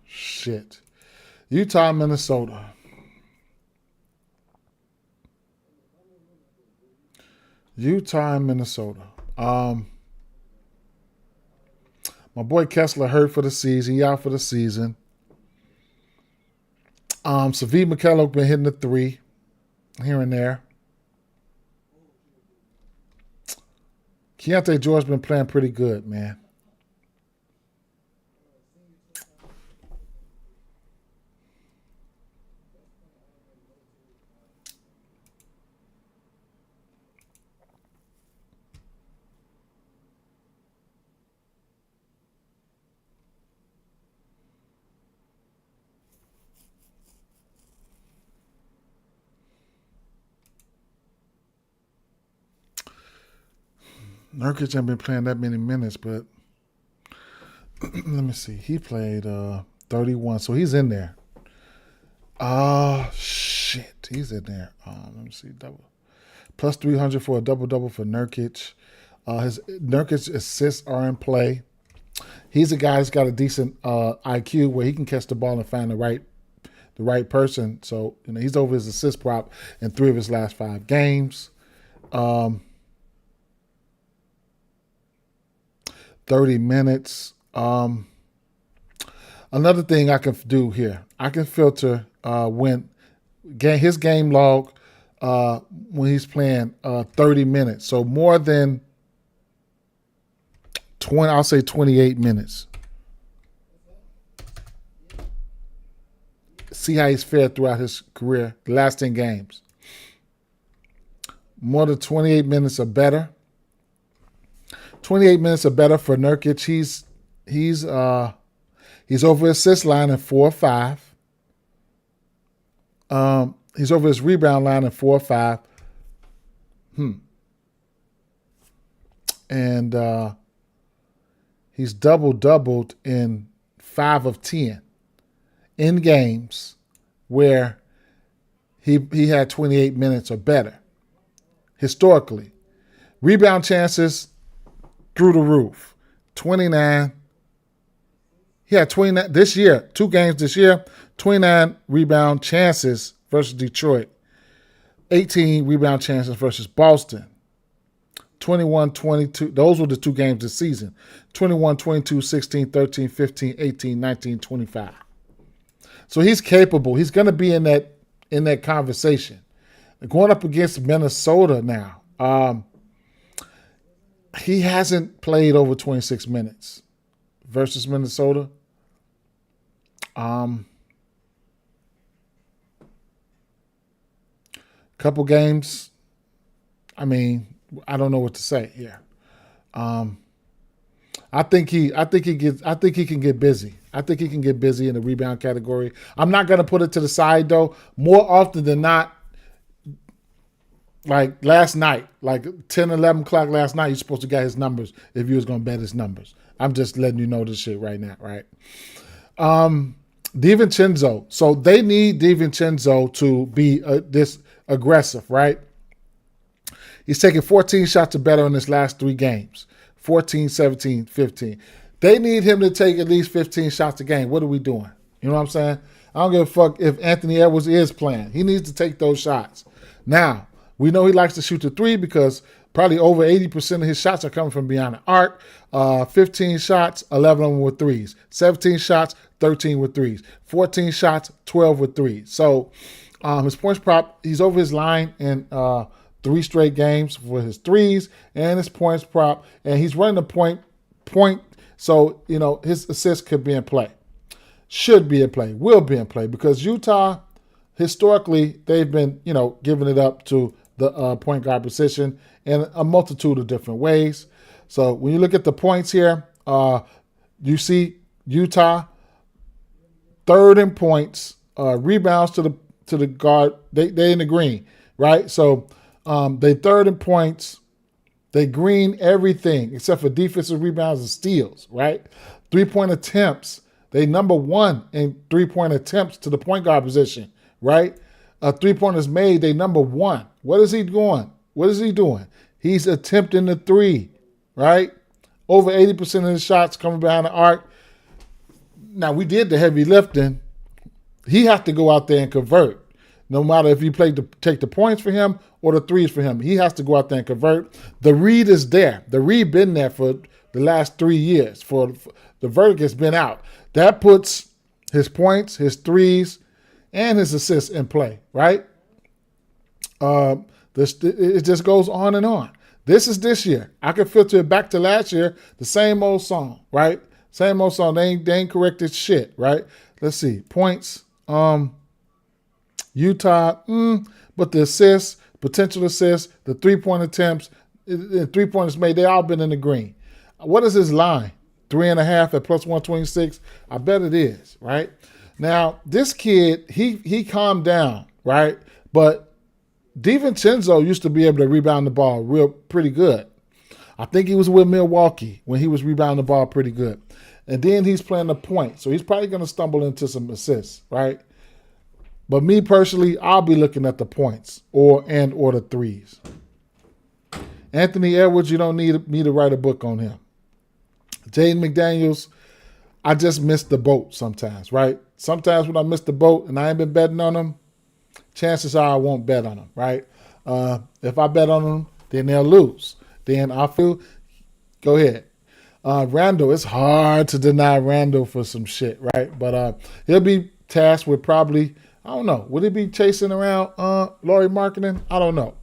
Shit. Utah, Minnesota. Utah and Minnesota. My boy Kessler hurt for the season. He out for the season. Savi McKellar been hitting the 3 here and there. Keontae George been playing pretty good, man. Nurkic hasn't been playing that many minutes, but let me see. He played 31, so he's in there. Shit. He's in there. Let me see. Double. Plus 300 for a double-double for Nurkic. His Nurkic's assists are in play. He's a guy that's got a decent IQ where he can catch the ball and find the right person. So he's over his assist prop in 3 of his last 5 games. 30 minutes. Another thing I can do here, I can filter when his game log when he's playing 30 minutes. So more than 20, I'll say 28 minutes. See how he's fared throughout his career, the last 10 games. More than 28 minutes or better. 28 minutes or better for Nurkic. He's over his assist line in 4 or 5. He's over his rebound line in 4 or 5. And he's doubled in 5 of 10 in games where he had 28 minutes or better. Historically, rebound chances through the roof. 29. He had 29 this year, 2 games this year, 29 rebound chances versus Detroit. 18 rebound chances versus Boston. 21-22. Those were the 2 games this season. 21-22, 16, 13, 15, 18, 19, 25. So he's capable. He's going to be in that conversation. Going up against Minnesota now. He hasn't played over 26 minutes versus Minnesota. Couple games. I mean, I don't know what to say here. I think he can get busy. I think he can get busy in the rebound category. I'm not going to put it to the side though. More often than not, like last night, like 10, 11 o'clock last night, you're supposed to get his numbers if you was going to bet his numbers. I'm just letting you know this shit right now, right? DiVincenzo. So they need DiVincenzo to be this aggressive, right? He's taking 14 shots or better in his last 3 games. 14, 17, 15. They need him to take at least 15 shots a game. What are we doing? You know what I'm saying? I don't give a fuck if Anthony Edwards is playing. He needs to take those shots. Now, we know he likes to shoot the 3 because probably over 80% of his shots are coming from beyond the arc. 15 shots, 11 of them with 3s. 17 shots, 13 with 3s. 14 shots, 12 with 3s. So his points prop, he's over his line in 3 straight games for his 3s and his points prop. And he's running the point. So, his assist could be in play. Should be in play. Will be in play because Utah, historically, they've been, giving it up to the point guard position in a multitude of different ways. So when you look at the points here, you see Utah 3rd in points, rebounds to the guard. They in the green, right? So they 3rd in points. They green everything except for defensive rebounds and steals, right? 3-point attempts. They number 1 in 3-point attempts to the point guard position, right? 3-pointers made, they number 1. What is he doing? What is he doing? He's attempting the 3, right? Over 80% of his shots coming behind the arc. Now, we did the heavy lifting. He has to go out there and convert. No matter if you take the points for him or the 3s for him, he has to go out there and convert. The read is there. The read been there for the last 3 years. For the verdict has been out. That puts his points, his 3s, and his assists in play, right? It just goes on and on. This is this year. I can filter it back to last year. The same old song, right? Same old song. They ain't corrected shit, right? Let's see. Points. Utah. But the assists, potential assists, the 3-point attempts, 3-pointers made, they all been in the green. What is his line? 3.5 at plus 126. I bet it is, right? Now, this kid, he calmed down, right? But DiVincenzo used to be able to rebound the ball pretty good. I think he was with Milwaukee when he was rebounding the ball pretty good. And then he's playing the point. So he's probably going to stumble into some assists, right? But me personally, I'll be looking at the points or the threes. Anthony Edwards, you don't need me to write a book on him. Jaden McDaniels, I just missed the boat sometimes, right? Sometimes when I miss the boat and I ain't been betting on them, chances are I won't bet on them, right? If I bet on them, then they'll lose. Then I feel, go ahead. Randall, it's hard to deny Randall for some shit, right? But he'll be tasked with probably, I don't know, would he be chasing around Laurie Marketing? I don't know.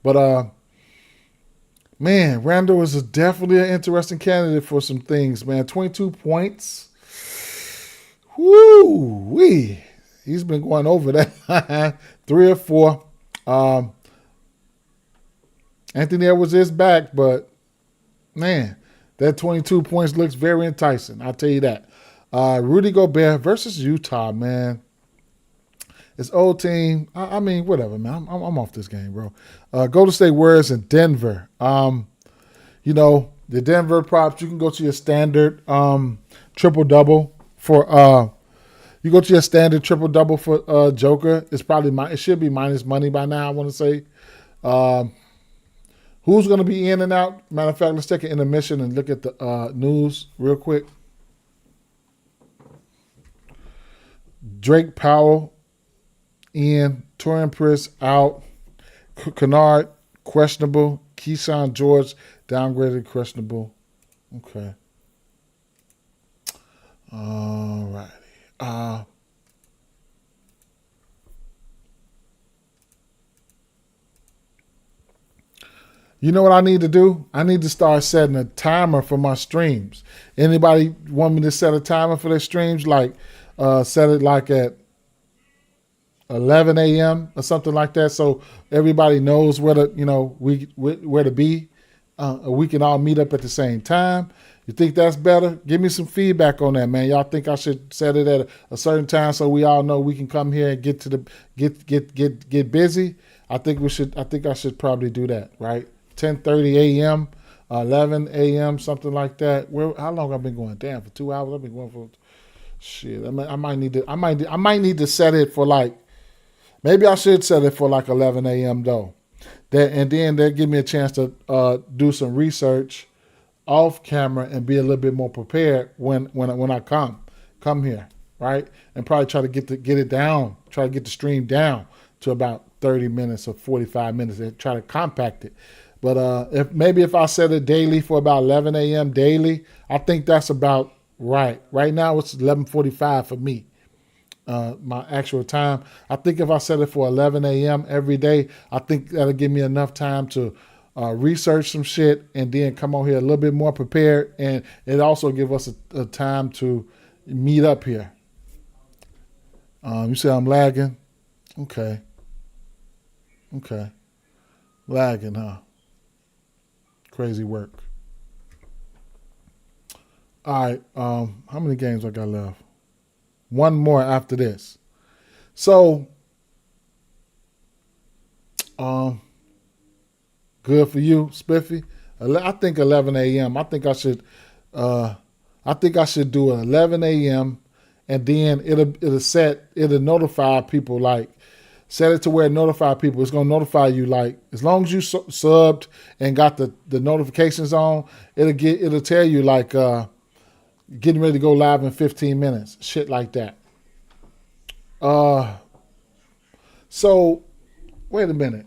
But, man, Randall is definitely an interesting candidate for some things, man. 22 points. Woo-wee. He's been going over that 3 or 4. Anthony Edwards is back, but, man, that 22 points looks very enticing. I'll tell you that. Rudy Gobert versus Utah, man. It's old team. I mean, whatever, man. I'm off this game, bro. Golden State Warriors in Denver. You know, the Denver props, you can go to your standard triple-double for you go to your standard triple-double for Joker. It's probably it should be minus money by now, I want to say. Who's going to be in and out? Matter of fact, let's take an intermission and look at the news real quick. Drake Powell in, Torian Prince out, Kennard questionable, Keyshawn George downgraded questionable. Okay. All righty. You know what I need to do? I need to start setting a timer for my streams. Anybody want me to set a timer for their streams? Like set it like at 11 a.m. or something like that, so everybody knows where to, where to be. We can all meet up at the same time. You think that's better? Give me some feedback on that, man. Y'all think I should set it at a certain time so we all know we can come here and get busy? I think I should probably do that, right? 10:30 a.m., 11 a.m., something like that. How long I've been going? Damn, for 2 hours. I've been going for shit. I might need to set it for like. Maybe I should set it for like 11 a.m. though. And then they'll give me a chance to do some research off camera and be a little bit more prepared when I come here, right? And probably try to get it down, try to get the stream down to about 30 minutes or 45 minutes and try to compact it. But if I set it daily for about 11 a.m. daily, I think that's about right. Right now it's 11:45 for me. My actual time. I think if I set it for 11 a.m. every day, I think that'll give me enough time to research some shit and then come on here a little bit more prepared. And it also give us a time to meet up here. You say I'm lagging? Okay. Lagging, huh? Crazy work. All right. How many games I got left? One more after this. So, good for you, Spiffy. I think 11 a.m. I think I should do 11 a.m. and then it'll notify people, like set it to where it notify people. It's gonna notify you, like as long as you subbed and got the notifications on, it'll tell you like getting ready to go live in 15 minutes, shit like that. So wait a minute.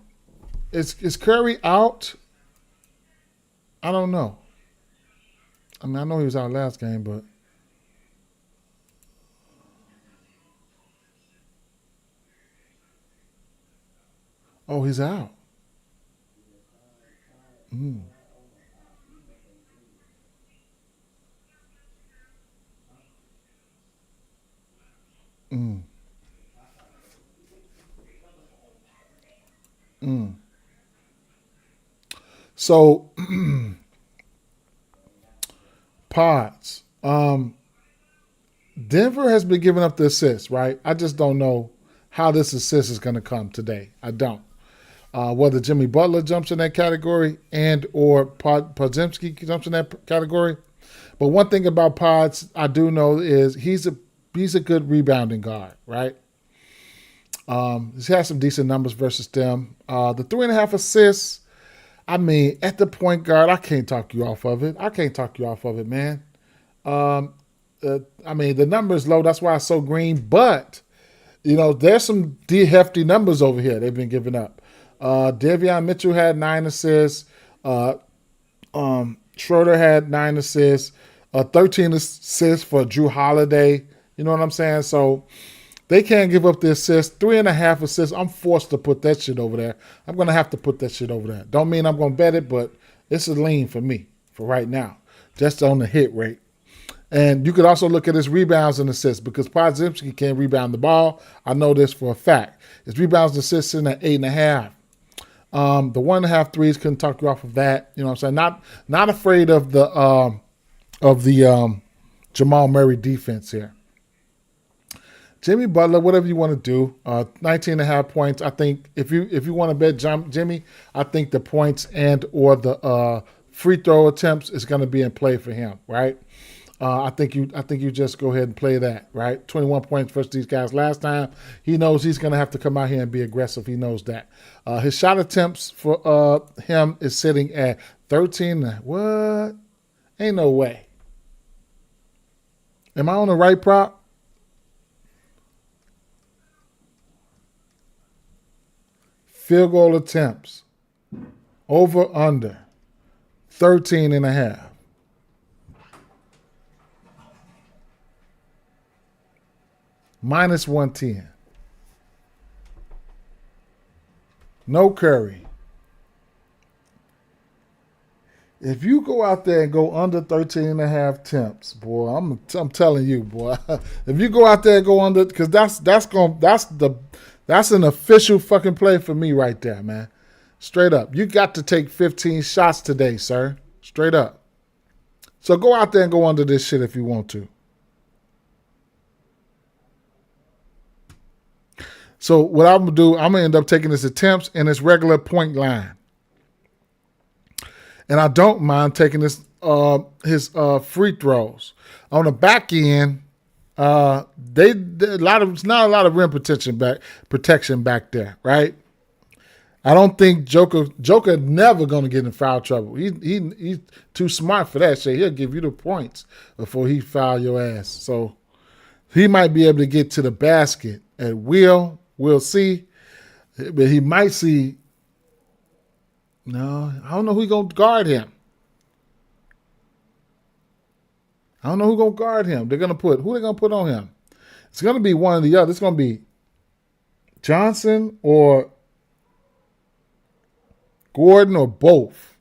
Is Curry out? I don't know. I mean, I know he was out last game, but oh, he's out. Mm. Mm. Mm. So pods. Denver has been giving up the assist, right? I just don't know how this assist is going to come today. I don't. Whether Jimmy Butler jumps in that category and or Podzimski jumps in that category. But one thing about Pods I do know is he's a good rebounding guard, right? He's had some decent numbers versus them. The 3.5 assists, I mean, at the point guard, I can't talk you off of it. I can't talk you off of it, man. Um, I mean, the number is low. That's why it's so green. But, there's some hefty numbers over here they've been giving up. Davion Mitchell had 9 assists. Schroeder had 9 assists. 13 assists for Drew Holiday. You know what I'm saying? So they can't give up the assist. 3.5 assists. I'm forced to put that shit over there. I'm going to have to put that shit over there. Don't mean I'm going to bet it, but it's a lean for me for right now, just on the hit rate. And you could also look at his rebounds and assists because Podzimski can't rebound the ball. I know this for a fact. His rebounds and assists in at 8.5. The 1.5 threes couldn't talk you off of that. You know what I'm saying? Not afraid of the Jamal Murray defense here. Jimmy Butler, whatever you want to do, 19.5 points. I think if you want to bet Jimmy, I think the points and or the free throw attempts is going to be in play for him, right? I think you just go ahead and play that, right? 21 points versus these guys last time. He knows he's going to have to come out here and be aggressive. He knows that. His shot attempts for him is sitting at 13. What? Ain't no way. Am I on the right prop? Field goal attempts. Over, under. 13.5. Minus 110. No Curry. If you go out there and go under 13.5 attempts, boy, I'm telling you, boy. If you go out there and go under, because that's an official fucking play for me right there, man. Straight up. You got to take 15 shots today, sir. Straight up. So go out there and go under this shit if you want to. So what I'm going to do, I'm going to end up taking his attempts and his regular point line. And I don't mind taking his free throws. On the back end, it's not a lot of rim protection back there, right? I don't think Joker never going to get in foul trouble. He's too smart for that shit. He'll give you the points before he foul your ass. So he might be able to get to the basket at will. We'll see. But he might see. No, I don't know who's going to guard him. I don't know who's going to guard him. Who they going to put on him? It's going to be one or the other. It's going to be Johnson or Gordon or both.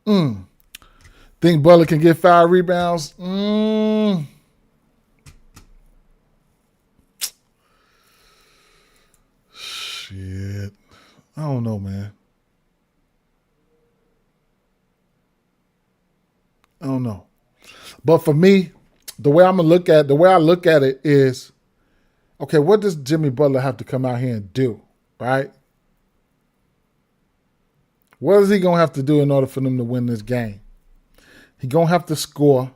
Think Butler can get 5 rebounds? Shit. I don't know, man. I don't know. But for me, the way I look at it is, okay, what does Jimmy Butler have to come out here and do, right? What is he going to have to do in order for them to win this game? He's going to have to score.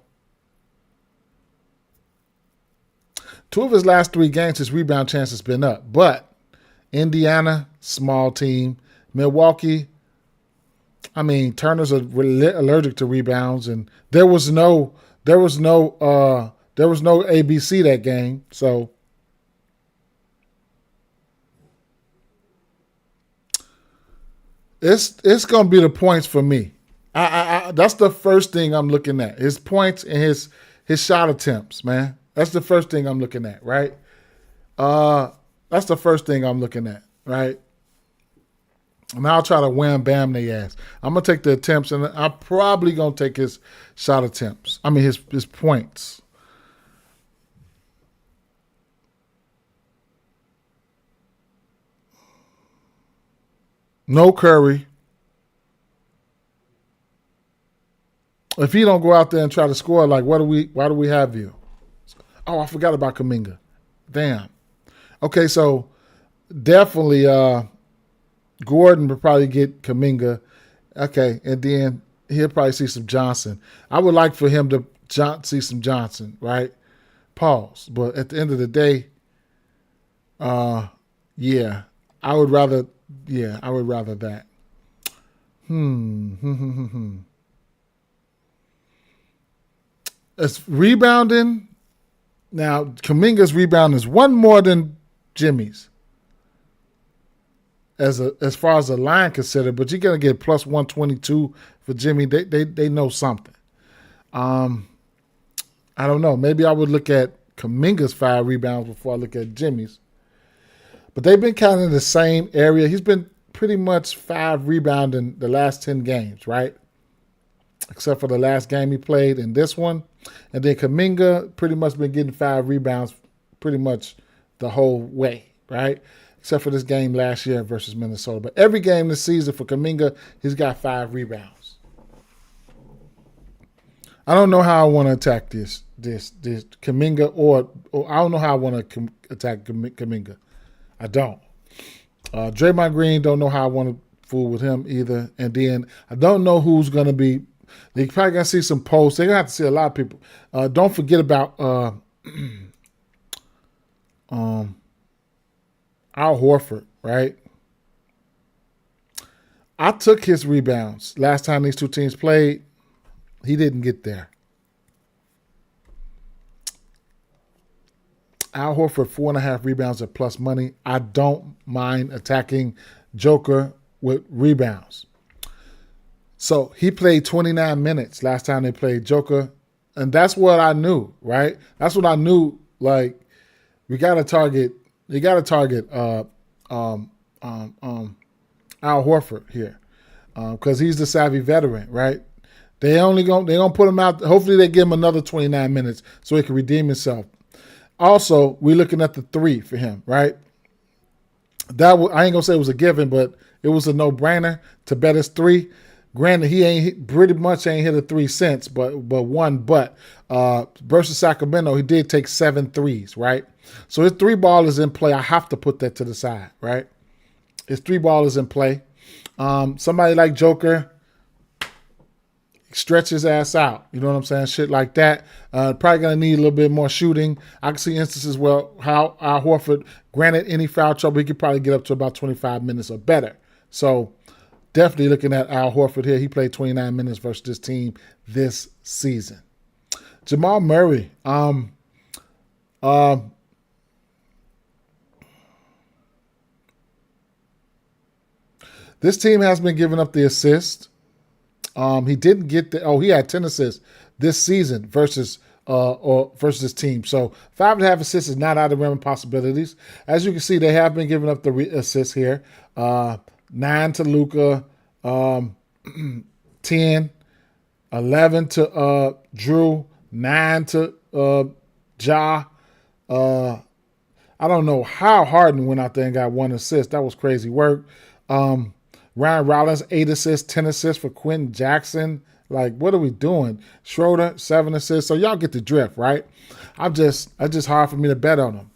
2 of his last 3 games, his rebound chance has been up. But Indiana, small team. Milwaukee, I mean, Turner's allergic to rebounds, and there was no ABC that game. So it's gonna be the points for me. I that's the first thing I'm looking at. His points and his shot attempts, man. That's the first thing I'm looking at, right? That's the first thing I'm looking at, right? And I'll try to wham bam their ass. I'm gonna take the attempts, and I'm probably gonna take his shot attempts. I mean his points. No Curry. If he don't go out there and try to score, like why do we have you? Oh, I forgot about Kuminga. Damn. Okay, so definitely Gordon would probably get Kuminga. Okay, and then he'll probably see some Johnson. I would like for him to see some Johnson, right? Pause. But at the end of the day, yeah, I would rather that. It's rebounding. Now, Kuminga's rebound is one more than Jimmy's. As far as the line considered, but you're gonna get plus 122 for Jimmy. They know something. I don't know. Maybe I would look at Kuminga's 5 rebounds before I look at Jimmy's. But they've been kind of in the same area. He's been pretty much 5 rebounding the last 10 games, right? Except for the last game he played and this one. And then Kuminga pretty much been getting 5 rebounds pretty much the whole way, right? Except for this game last year versus Minnesota. But every game this season for Kuminga, he's got 5 rebounds. I don't know how I want to attack this Kuminga or I don't know how I want to attack Kuminga. I don't. Draymond Green, don't know how I want to fool with him either. And then I don't know who's going to be. They're probably going to see some posts. They're going to have to see a lot of people. Don't forget about Al Horford, right? I took his rebounds last time these two teams played. He didn't get there. Al Horford, 4.5 rebounds at plus money. I don't mind attacking Joker with rebounds. So he played 29 minutes last time they played Joker. And that's what I knew, right? That's what I knew. Like, you got to target Al Horford here. Because he's the savvy veteran, right? They're gonna put him out. Hopefully they give him another 29 minutes so he can redeem himself. Also, we're looking at the 3 for him, right? I ain't gonna say it was a given, but it was a no-brainer to bet his 3. Granted, he pretty much ain't hit a 3 since, but versus Sacramento, he did take 7 threes, right? So his 3 ball is in play. I have to put that to the side, right? His 3 ball is in play. Somebody like Joker, stretch his ass out. You know what I'm saying? Shit like that. Probably going to need a little bit more shooting. I can see instances where how Al Horford, granted any foul trouble, he could probably get up to about 25 minutes or better. So definitely looking at Al Horford here. He played 29 minutes versus this team this season. Jamal Murray. This team has been giving up the assist. He didn't get he had 10 assists this season versus this team. So 5.5 assists is not out of the realm of possibilities. As you can see, they have been giving up the assists here. 9 to Luka, 10, 11 to Drew, 9 to Ja. I don't know how Harden went out there and got 1 assist. That was crazy work. Ryan Rollins, 8 assists, 10 assists for Quentin Jackson. Like, what are we doing? Schroeder, 7 assists. So y'all get the drift, right? It's just hard for me to bet on him.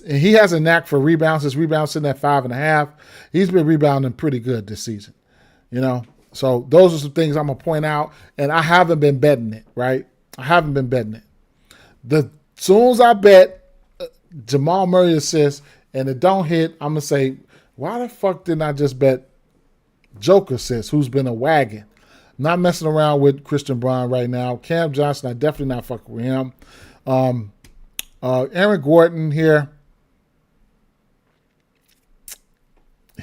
And he has a knack for rebounds. His rebounds sitting at 5.5. He's been rebounding pretty good this season, you know? So those are some things I'm going to point out. And I haven't been betting it, right? I haven't been betting it. As soon as I bet Jamal Murray assists and it don't hit, I'm going to say, why the fuck didn't I just bet Joker assists, who's been a wagon? Not messing around with Christian Braun right now. Cam Johnson, I definitely not fucking with him. Aaron Gordon here.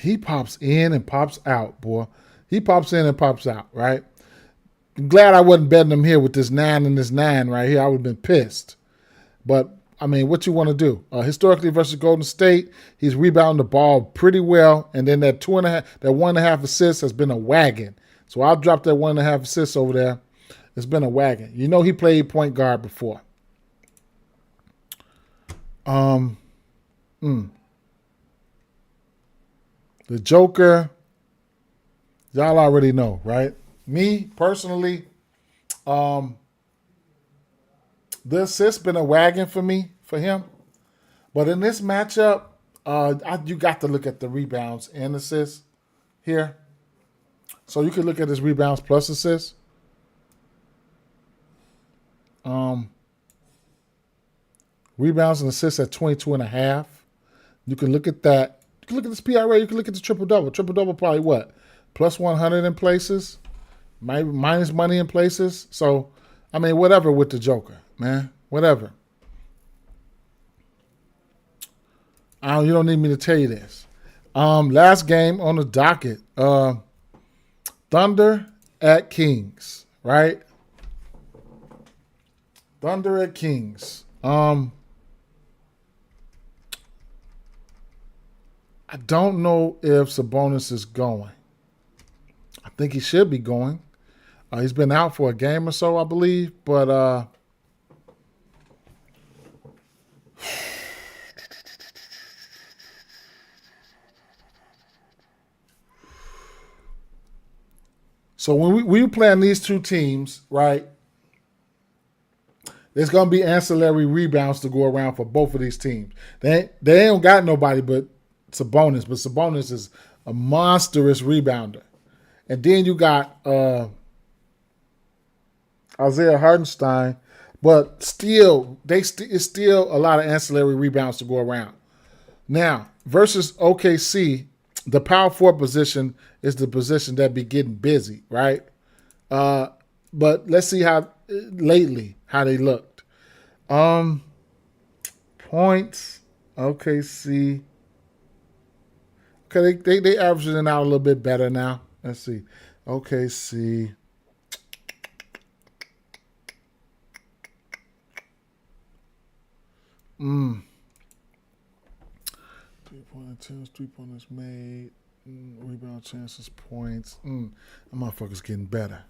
He pops in and pops out, boy. He pops in and pops out, right? I'm glad I wasn't betting him here with this 9 and this 9 right here. I would have been pissed. But I mean, what you want to do? Historically versus Golden State, he's rebounding the ball pretty well, and then that 1.5 assists has been a wagon. So I'll drop that 1.5 assists over there. It's been a wagon. You know he played point guard before. The Joker, y'all already know, right? Me personally, the assist been a wagon for him. But in this matchup, you got to look at the rebounds and assists here. So you can look at his rebounds plus assists. Rebounds and assists at 22.5. You can look at that. You can look at this PRA. You can look at the triple-double. Triple-double probably what? Plus 100 in places. Minus money in places. So, I mean, whatever with the Joker, man. Whatever. You don't need me to tell you this. Last game on the docket. Thunder at Kings, right? Thunder at Kings. I don't know if Sabonis is going. I think he should be going. He's been out for a game or so, I believe. But so when we playing these two teams, right, there's going to be ancillary rebounds to go around for both of these teams. They ain't got nobody but Sabonis, but Sabonis is a monstrous rebounder. And then you got Isaiah Hartenstein, but still, it's still a lot of ancillary rebounds to go around. Now, versus OKC, the power forward position is the position that be getting busy, right? But let's see how they looked. Points, OKC. Okay, they averaging it out a little bit better now. Let's see. OKC. Three-point attempts, three-pointers made, rebound chances, points. That motherfucker's getting better.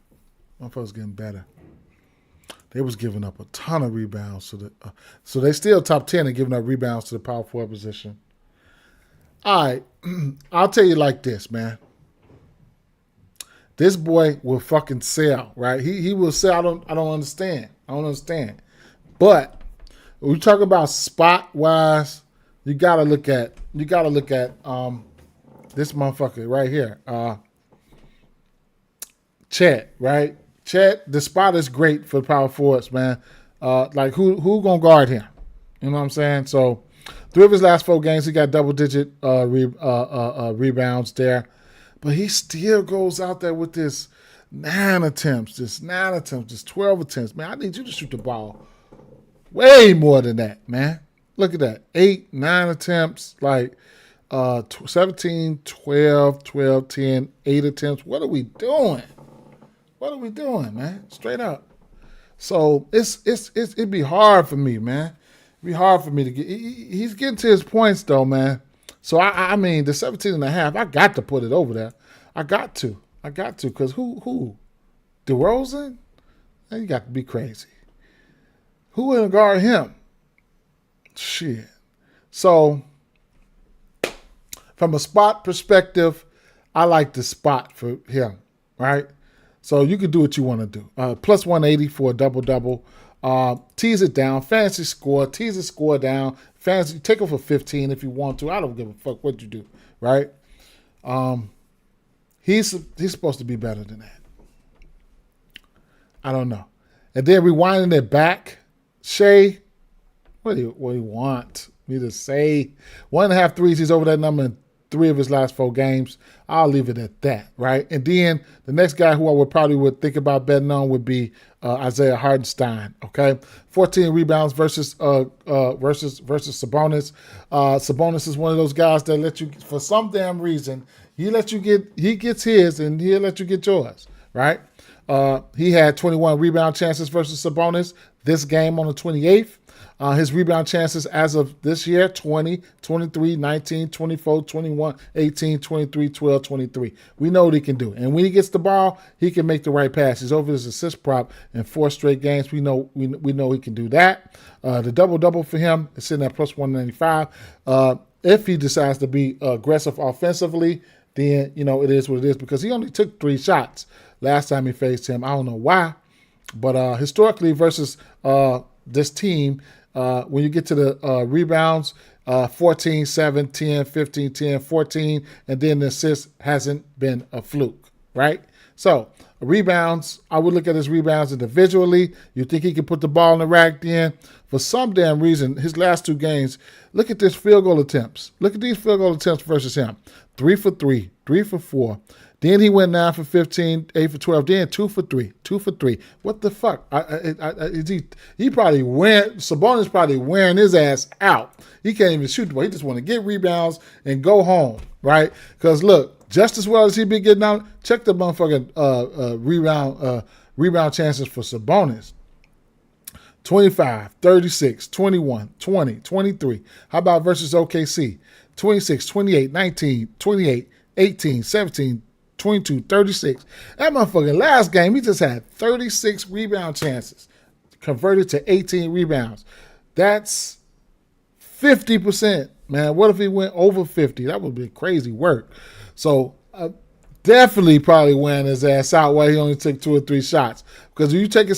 They was giving up a ton of rebounds so they still top 10 and giving up rebounds to the power forward position. All right, I'll tell you like this, man. This boy will fucking sell, right? He will sell. I don't understand. But when we talk about spot wise, you gotta look at this motherfucker right here. Chet, right? Chet, the spot is great for power forwards, man. Like who gonna guard him? You know what I'm saying? So 3 of his last 4 games, he got double-digit rebounds there. But he still goes out there with this 9 attempts, just 12 attempts. Man, I need you to shoot the ball way more than that, man. Look at that. 8, 9 attempts, like 17, 12, 10, 8 attempts. What are we doing? Man? Straight up. So it'd be hard for me, man. It'd be hard for me to get. He's getting to his points though, man. So I mean, the 17.5, I got to put it over there. I got to, because who? DeRozan? Man, you got to be crazy. Who will guard him? Shit. So, from a spot perspective, I like the spot for him, right? So you can do what you want to do. Plus 180 for a double-double. Tease it down. Fantasy score. Tease the score down. Fantasy, take it for 15 if you want to. I don't give a fuck what you do, right? He's supposed to be better than that. I don't know. And then rewinding it back, Shea, what do you want me to say? 1.5 threes. He's over that number in 3 of his last 4 games. I'll leave it at that, right? And then the next guy who I would think about betting on would be Isaiah Hartenstein. Okay, 14 rebounds versus Sabonis. Sabonis is one of those guys that let you, for some damn reason, he gets his and he'll let you get yours, right? He had 21 rebound chances versus Sabonis this game on the 28th. His rebound chances as of this year, 20, 23, 19, 24, 21, 18, 23, 12, 23. We know what he can do. And when he gets the ball, he can make the right passes. Over his assist prop in 4 straight games, we know he can do that. The double-double for him is sitting at plus 195. If he decides to be aggressive offensively, then, it is what it is, because he only took 3 shots last time he faced him. I don't know why, but historically versus this team, when you get to the rebounds, 14, 7, 10, 15, 10, 14, and then the assist hasn't been a fluke, right? So rebounds, I would look at his rebounds individually. You think he can put the ball in the rack then? For some damn reason, his last 2 games, look at this field goal attempts. Look at these field goal attempts versus him. 3 for 3, 3 for 4. Then he went 9 for 15, 8 for 12. Then 2 for 3, 2 for 3. What the fuck? He probably Sabonis probably wearing his ass out. He can't even shoot the ball. He just want to get rebounds and go home, right? Because look, just as well as he be getting out, check the motherfucking rebound chances for Sabonis. 25, 36, 21, 20, 23. How about versus OKC? 26, 28, 19, 28, 18, 17, 22, 36. That motherfucking last game, he just had 36 rebound chances, converted to 18 rebounds. That's 50%, man. What if he went over 50? That would be crazy work. So definitely probably wearing his ass out while he only took 2 or 3 shots. Because if you look at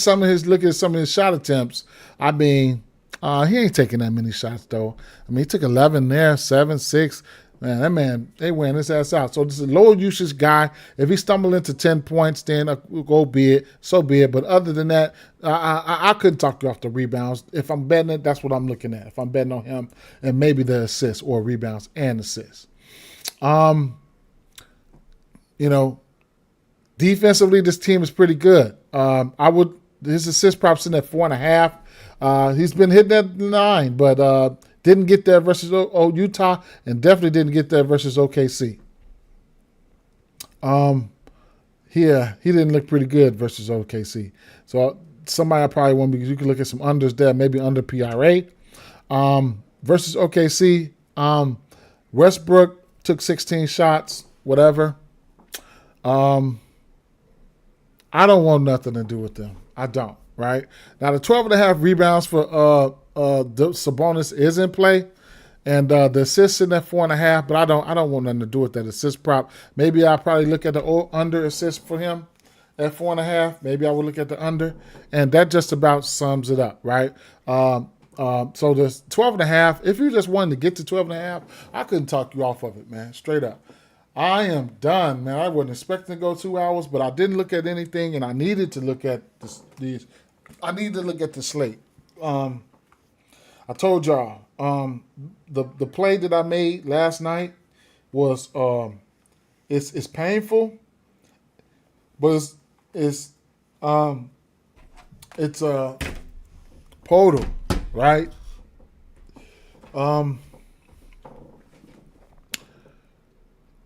some of his shot attempts, I mean, he ain't taking that many shots though. I mean, he took 11 there, 7, 6. Man, they wearing his ass out. So this is a low usage guy. If he stumbled into 10 points, then go be it. So be it. But other than that, I couldn't talk you off the rebounds. If I'm betting it, that's what I'm looking at. If I'm betting on him and maybe the assists or rebounds and assists. Defensively, this team is pretty good. His assist props in at 4.5. He's been hitting at 9, but didn't get there versus Utah, and definitely didn't get there versus OKC. He didn't look pretty good versus OKC. So somebody I probably want, because you can look at some unders there, maybe under PRA. Versus OKC, Westbrook took 16 shots, whatever. I don't want nothing to do with them. I don't, right? Now, the 12.5 rebounds for Sabonis is in play, and the assists in at 4.5, but I don't want nothing to do with that assist prop. Maybe I'll probably look at the under assist for him at 4.5. Maybe I will look at the under, and that just about sums it up, right? So the 12.5, if you just wanted to get to 12.5, I couldn't talk you off of it, man, straight up. I am done, man. I wasn't expecting to go 2 hours, but I didn't look at anything, and I needed to look at these. I need to look at the slate. I told y'all the play that I made last night was it's painful, but it's Podal, right?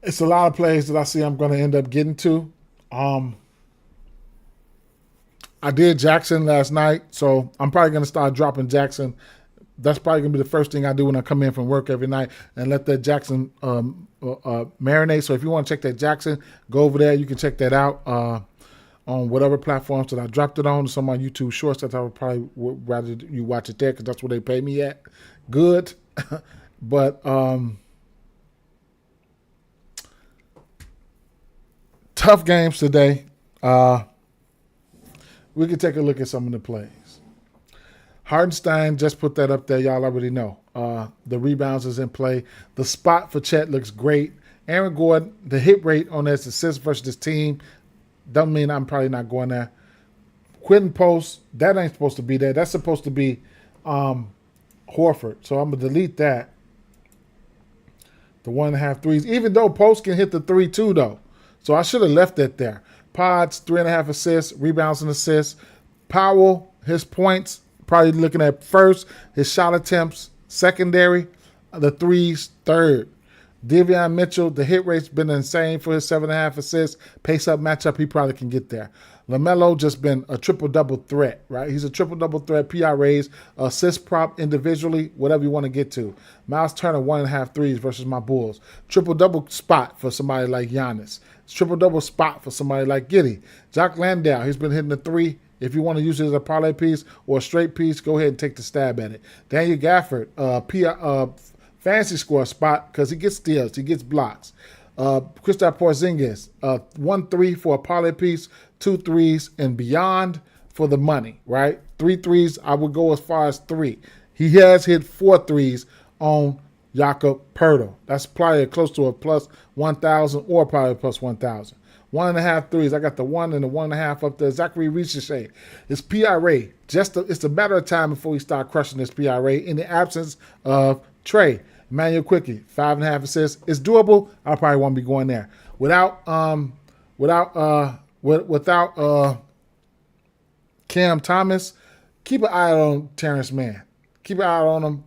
It's a lot of plays that I see I'm going to end up getting to. I did Jackson last night, so I'm probably going to start dropping Jackson. That's probably going to be the first thing I do when I come in from work every night, and let that Jackson marinate. So if you want to check that Jackson, go over there. You can check that out on whatever platforms that I dropped it on. Some on YouTube Shorts that I would probably rather you watch it there, because that's where they pay me at. Good. But tough games today. We can take a look at some of the plays. Hartenstein, just put that up there. Y'all already know. The rebounds is in play. The spot for Chet looks great. Aaron Gordon, the hit rate on this assist versus this team, don't mean I'm probably not going there. Quentin Post, that ain't supposed to be there. That's supposed to be Horford. So I'm going to delete that. The 1.5 threes. Even though Post can hit the 3 too, though. So I should have left it there. Pods, 3.5 assists, rebounds and assists. Powell, his points, probably looking at first. His shot attempts, secondary. The threes, third. Davion Mitchell, the hit rate's been insane for his 7.5 assists. Pace-up matchup, he probably can get there. LaMelo just been a triple-double threat, right? He's a triple-double threat, PRAs, assist prop individually, whatever you want to get to. Miles Turner, 1.5 threes versus my Bulls. Triple-double spot for somebody like Giannis. Triple-double spot for somebody like Giddey. Jock Landale, he's been hitting the three. If you want to use it as a parlay piece or a straight piece, go ahead and take the stab at it. Daniel Gafford, fantasy score spot because he gets steals, he gets blocks. Kristaps Porzingis, 1-3 for a parlay piece, 2 threes and beyond for the money, right? 3 threes, I would go as far as 3. He has hit 4 threes on Jakob Poeltl. That's probably close to a plus 1,000 or probably plus 1,000. 1.5 threes. I got the 1 and the 1.5 up there. Zachary Ricochet. It's PRA. It's a matter of time before we start crushing this PRA in the absence of Trey. Emmanuel Quickie, 5.5 assists. It's doable. I probably won't be going there. Without Cam Thomas, keep an eye on Terrence Mann. Keep an eye on him.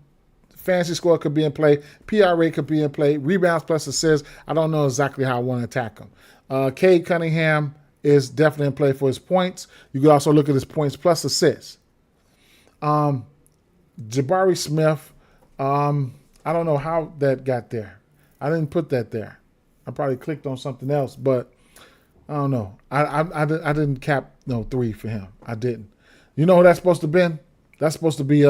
Fantasy score could be in play. PRA could be in play. Rebounds plus assists. I don't know exactly how I want to attack him. Cade Cunningham is definitely in play for his points. You could also look at his points plus assists. Jabari Smith, I don't know how that got there. I didn't put that there. I probably clicked on something else, but I don't know. I didn't cap no 3 for him. I didn't. You know who that's supposed to be? That's supposed to be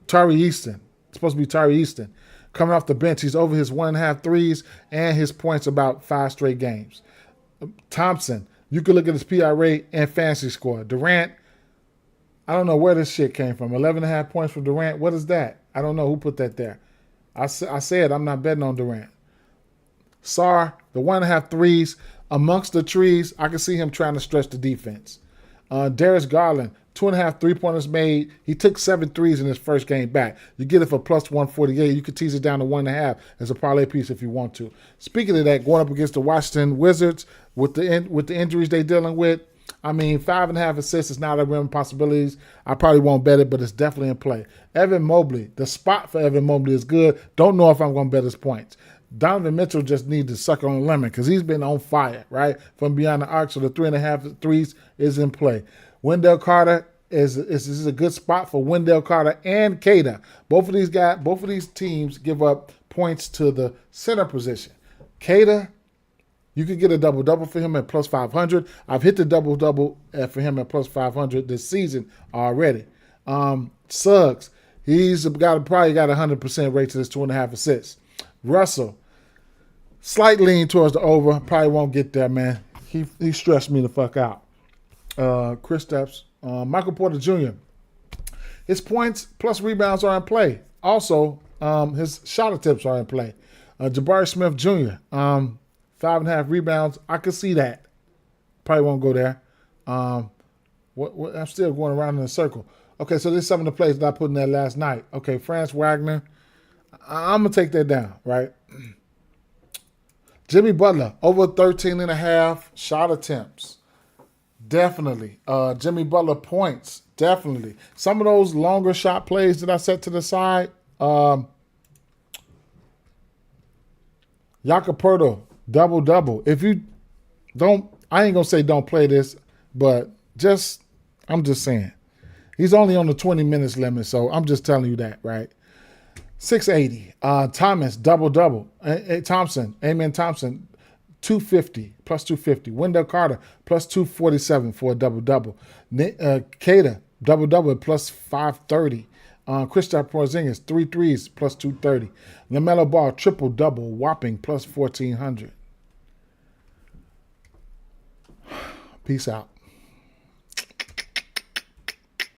Tari Easton. It's supposed to be Tari Easton. Coming off the bench, he's over his 1.5 threes and his points about 5 straight games. Thompson, you can look at his PRA and fantasy score. Durant, I don't know where this shit came from. 11.5 points for Durant. What is that? I don't know who put that there. I said I'm not betting on Durant. Sarr, the 1.5 threes amongst the trees. I can see him trying to stretch the defense. Darius Garland, 2.5 3-pointers made. He took 7 threes in his first game back. You get it for plus 148. You could tease it down to 1.5 as a parlay piece if you want to. Speaking of that, going up against the Washington Wizards with the injuries they're dealing with, I mean, 5.5 assists is not a rim possibilities. I probably won't bet it, but it's definitely in play. Evan Mobley, the spot for Evan Mobley is good. Don't know if I'm going to bet his points. Donovan Mitchell just needs to suck on a lemon because he's been on fire, right? From beyond the arc, so the 3.5 threes is in play. Wendell Carter is a good spot for Wendell Carter and Kada. Both of these teams give up points to the center position. Kada, you could get a double-double for him at plus 500. I've hit the double-double for him at plus 500 this season already. Suggs, he's probably got 100% rate to his 2.5 assists. Russell, slight lean towards the over. Probably won't get there, man. He stressed me the fuck out. Kristaps, Michael Porter Jr., his points plus rebounds are in play. Also, his shot attempts are in play. Jabari Smith Jr., 5.5 rebounds. I could see that. Probably won't go there. I'm still going around in a circle. Okay, so there's some of the plays that I put in there last night. Okay, Franz Wagner. I'm going to take that down, right? Jimmy Butler, over 13.5 shot attempts. Definitely. Jimmy Butler points. Definitely. Some of those longer shot plays that I set to the side. Jakob Poeltl, double-double. If you don't, I ain't going to say don't play this, but I'm just saying. He's only on the 20 minutes limit, so I'm just telling you that, right? 680. Thomas, double-double. Amen Thompson, 250, plus 250. Wendell Carter, plus 247 for a double-double. Kada, double-double, plus 530. Kristaps Porzingis, 3 threes, plus 230. LaMelo Ball, triple-double, whopping, plus 1,400. Peace out.